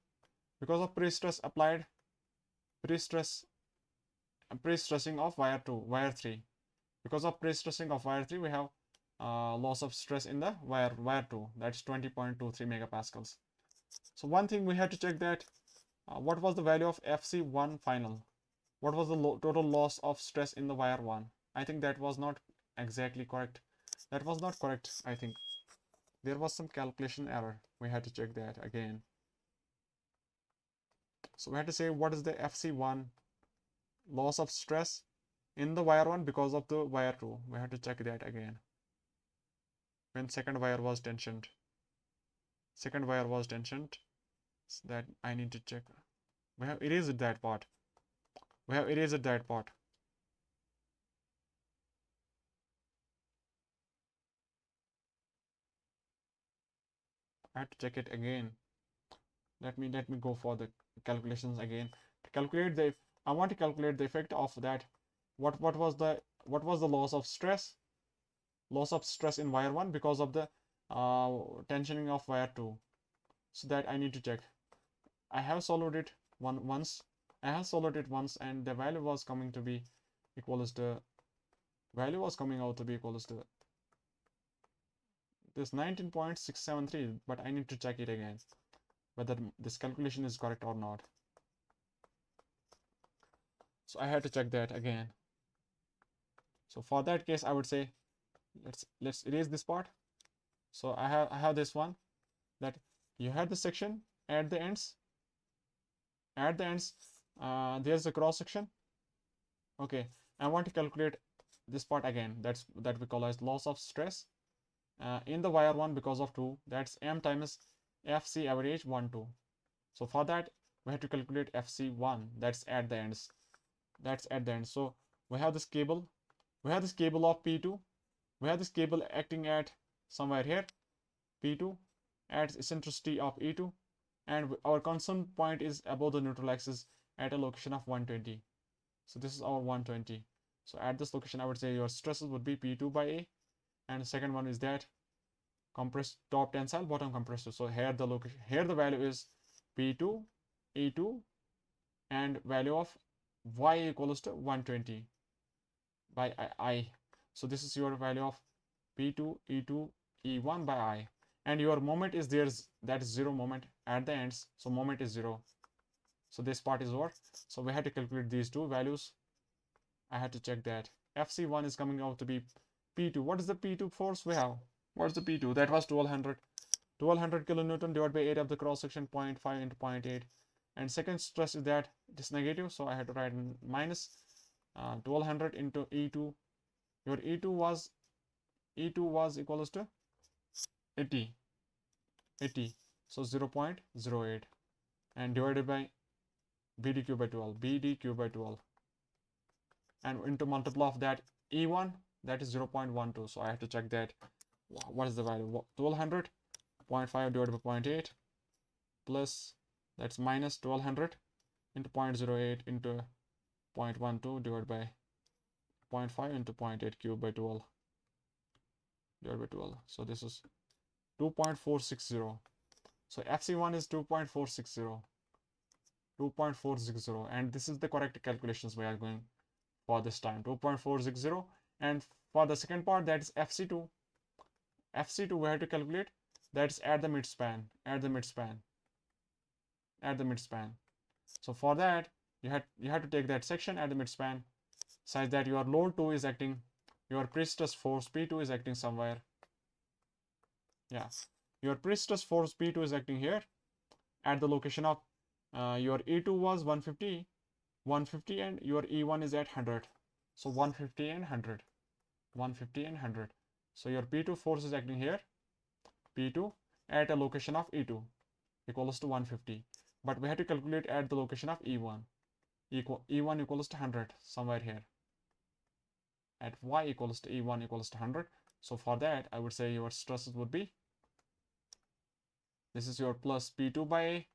because of pre-stress applied, pre-stressing of wire 3. Because of pre-stressing of wire 3, we have loss of stress in the wire 2. That's 20.23 megapascals. So one thing we had to check that what was the value of FC1 final? What was the total loss of stress in the wire 1? I think that was not exactly correct. That was not correct, I think. There was some calculation error. We had to check that again. So we had to say, what is the FC1 loss of stress in the wire 1 because of the wire 2? We have to check that again. When second wire was tensioned. So that I need to check. We have erased that part. I have to check it again. Let me go for the calculations again. To calculate the, I want to calculate the effect of that. What was the loss of stress? Loss of stress in wire 1 because of the tensioning of wire 2. So that I need to check. I have solved it once. And the value was coming to be equals to, this 19.673, but I need to check it again whether this calculation is correct or not. So I had to check that again. So for that case, I would say, let's erase this part. So I have this one, that you had the section at the ends. There's a cross section. Okay, I want to calculate this part again. That we call as loss of stress in the wire 1 because of 2. That's M times FC average 1 2. So for that, we have to calculate FC1. That's at the ends. So we have this cable We have this cable of P2. We have this cable acting at somewhere here, P2, at eccentricity of E2, and our concern point is above the neutral axis at a location of 120. So this is our 120. So at this location, I would say your stresses would be P2 by A, and the second one is that compressed top tensile, bottom compressed. So here the location, here the value is P2, E2, and value of Y equals to 120 by I. So this is your value of P2, E2, E1 by I. And your moment is there, that is zero moment at the ends. So moment is zero. So this part is over. So we had to calculate these two values. I had to check that. FC1 is coming out to be P2. What is the P2 force we have? What's the P2? That was 1200. 1200 kilonewton divided by area of the cross section 0.5 into 0.8. And second stress is that it is negative. So I had to write minus 1200 into E2. Your E2 was equals to 80. So 0.08 and divided by BDQ by 12. And into multiple of that E1, that is 0.12. So I have to check that. What is the value? 1200, 0.5 divided by 0.8 plus, that's minus 1200 into 0.08 into 0.12 divided by 0.5 into 0.8 cube by 12 divided by 12. So this is 2.460. So FC1 is 2.460, and this is the correct calculations we are going for this time, 2.460. And for the second part, that is FC2. FC2 we have to calculate, that's at the midspan. So for that, you had to take that section at the midspan such that your load 2 is acting, your prestress force P2 is acting somewhere. Yeah, your prestress force P2 is acting here at the location of your E2 was 150 and your E1 is at 100. So 150 and 100. So your P2 force is acting here, P2 at a location of E2 equals to 150. But we have to calculate at the location of E1. E1 equals to 100 somewhere here. At Y equals to E1 equals to 100. So for that, I would say your stresses would be, this is your plus P2 by A,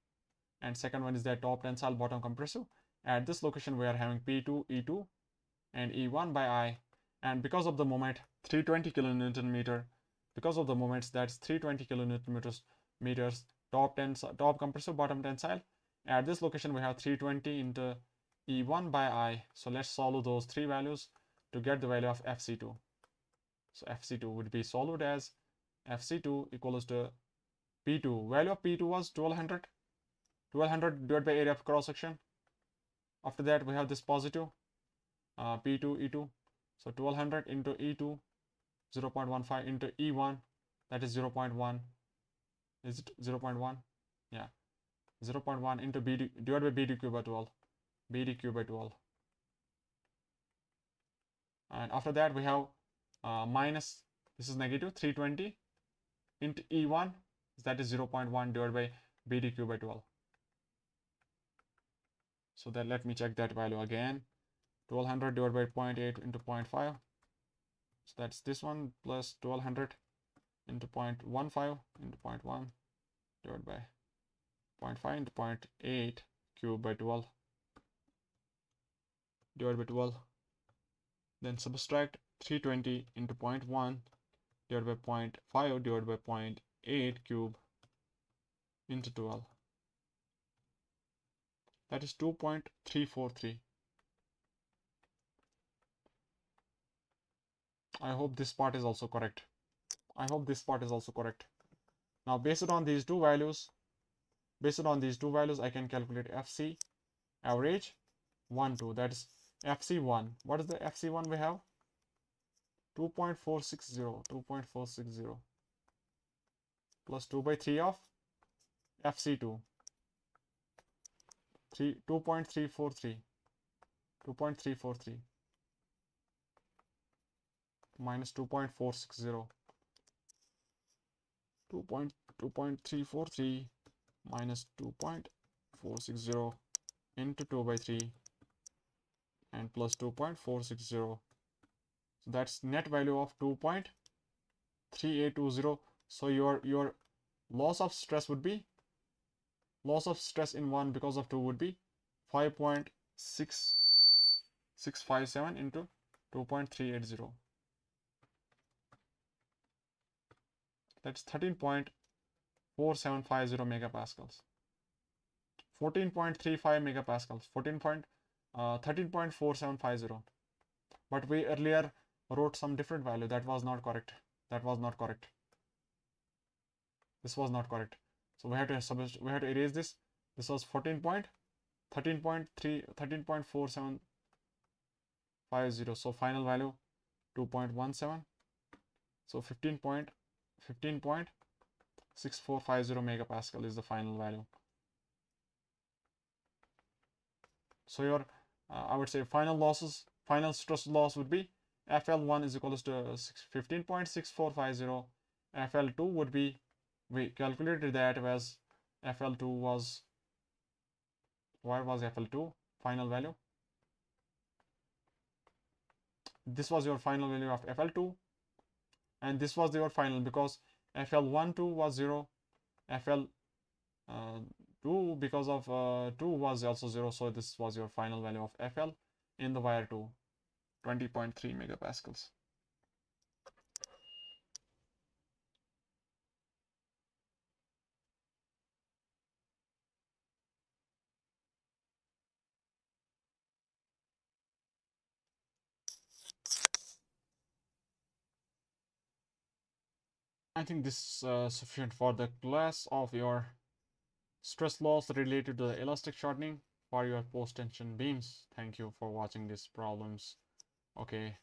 and second one is that top tensile, bottom compressive. At this location, we are having P2, E2, and E1 by I. And because of the moment, 320 kilonewton meter, because of the moments, that's 320 kilonewton meters, top compressive, bottom tensile. At this location, we have 320 into E1 by I. So let's solve those three values to get the value of FC2. So FC2 would be solved as FC2 equals to P2. Value of P2 was 1200 divided by area of cross section. After that, we have this positive P2, E2. So 1200 into E2, 0.15 into E1, that is 0.1. Is it 0.1? Yeah, 0.1 into BD divided by BDQ by 12. BDQ by 12. And after that, we have minus, this is negative 320 into E1, that is 0.1 divided by BDQ by 12. So then let me check that value again. 1200 divided by 0.8 into 0.5. So that's this one plus 1200 into 0.15 into 0.1 divided by 0.5 into 0.8 cube by 12 divided by 12. Then subtract 320 into 0.1 divided by 0.5 divided by 0.8 cube into 12. That is 2.343. I hope this part is also correct. Now based on these two values, I can calculate FC average 1, 2. That is FC1. What is the FC1 we have? 2.460 plus 2 by 3 of FC2. 2.343 minus 2.460. 2.343 minus 2.460 into 2 by 3 and plus 2.460 So that's net value of 2.3820. So your loss of stress would be, loss of stress in 1 because of 2 would be 5.6657 into 2.380. That's 13.4750 megapascals. 14.35 megapascals. 13.4750. But we earlier wrote some different value. That was not correct. That was not correct. This was not correct. So we have to erase this. This was 13.4750. So final value 2.17. So 15.6450 megapascal is the final value. So your I would say final stress loss would be FL1 is equals to 15.6450. FL2 would be, we calculated that as FL2 was, where was FL2 final value? This was your final value of FL2, and this was your final, because FL12 was 0, FL2 because of 2 was also 0, so this was your final value of FL in the wire 2, 20.3 megapascals. I think this is sufficient for the class of your stress loss related to the elastic shortening for your post tension beams. Thank you for watching these problems. Okay.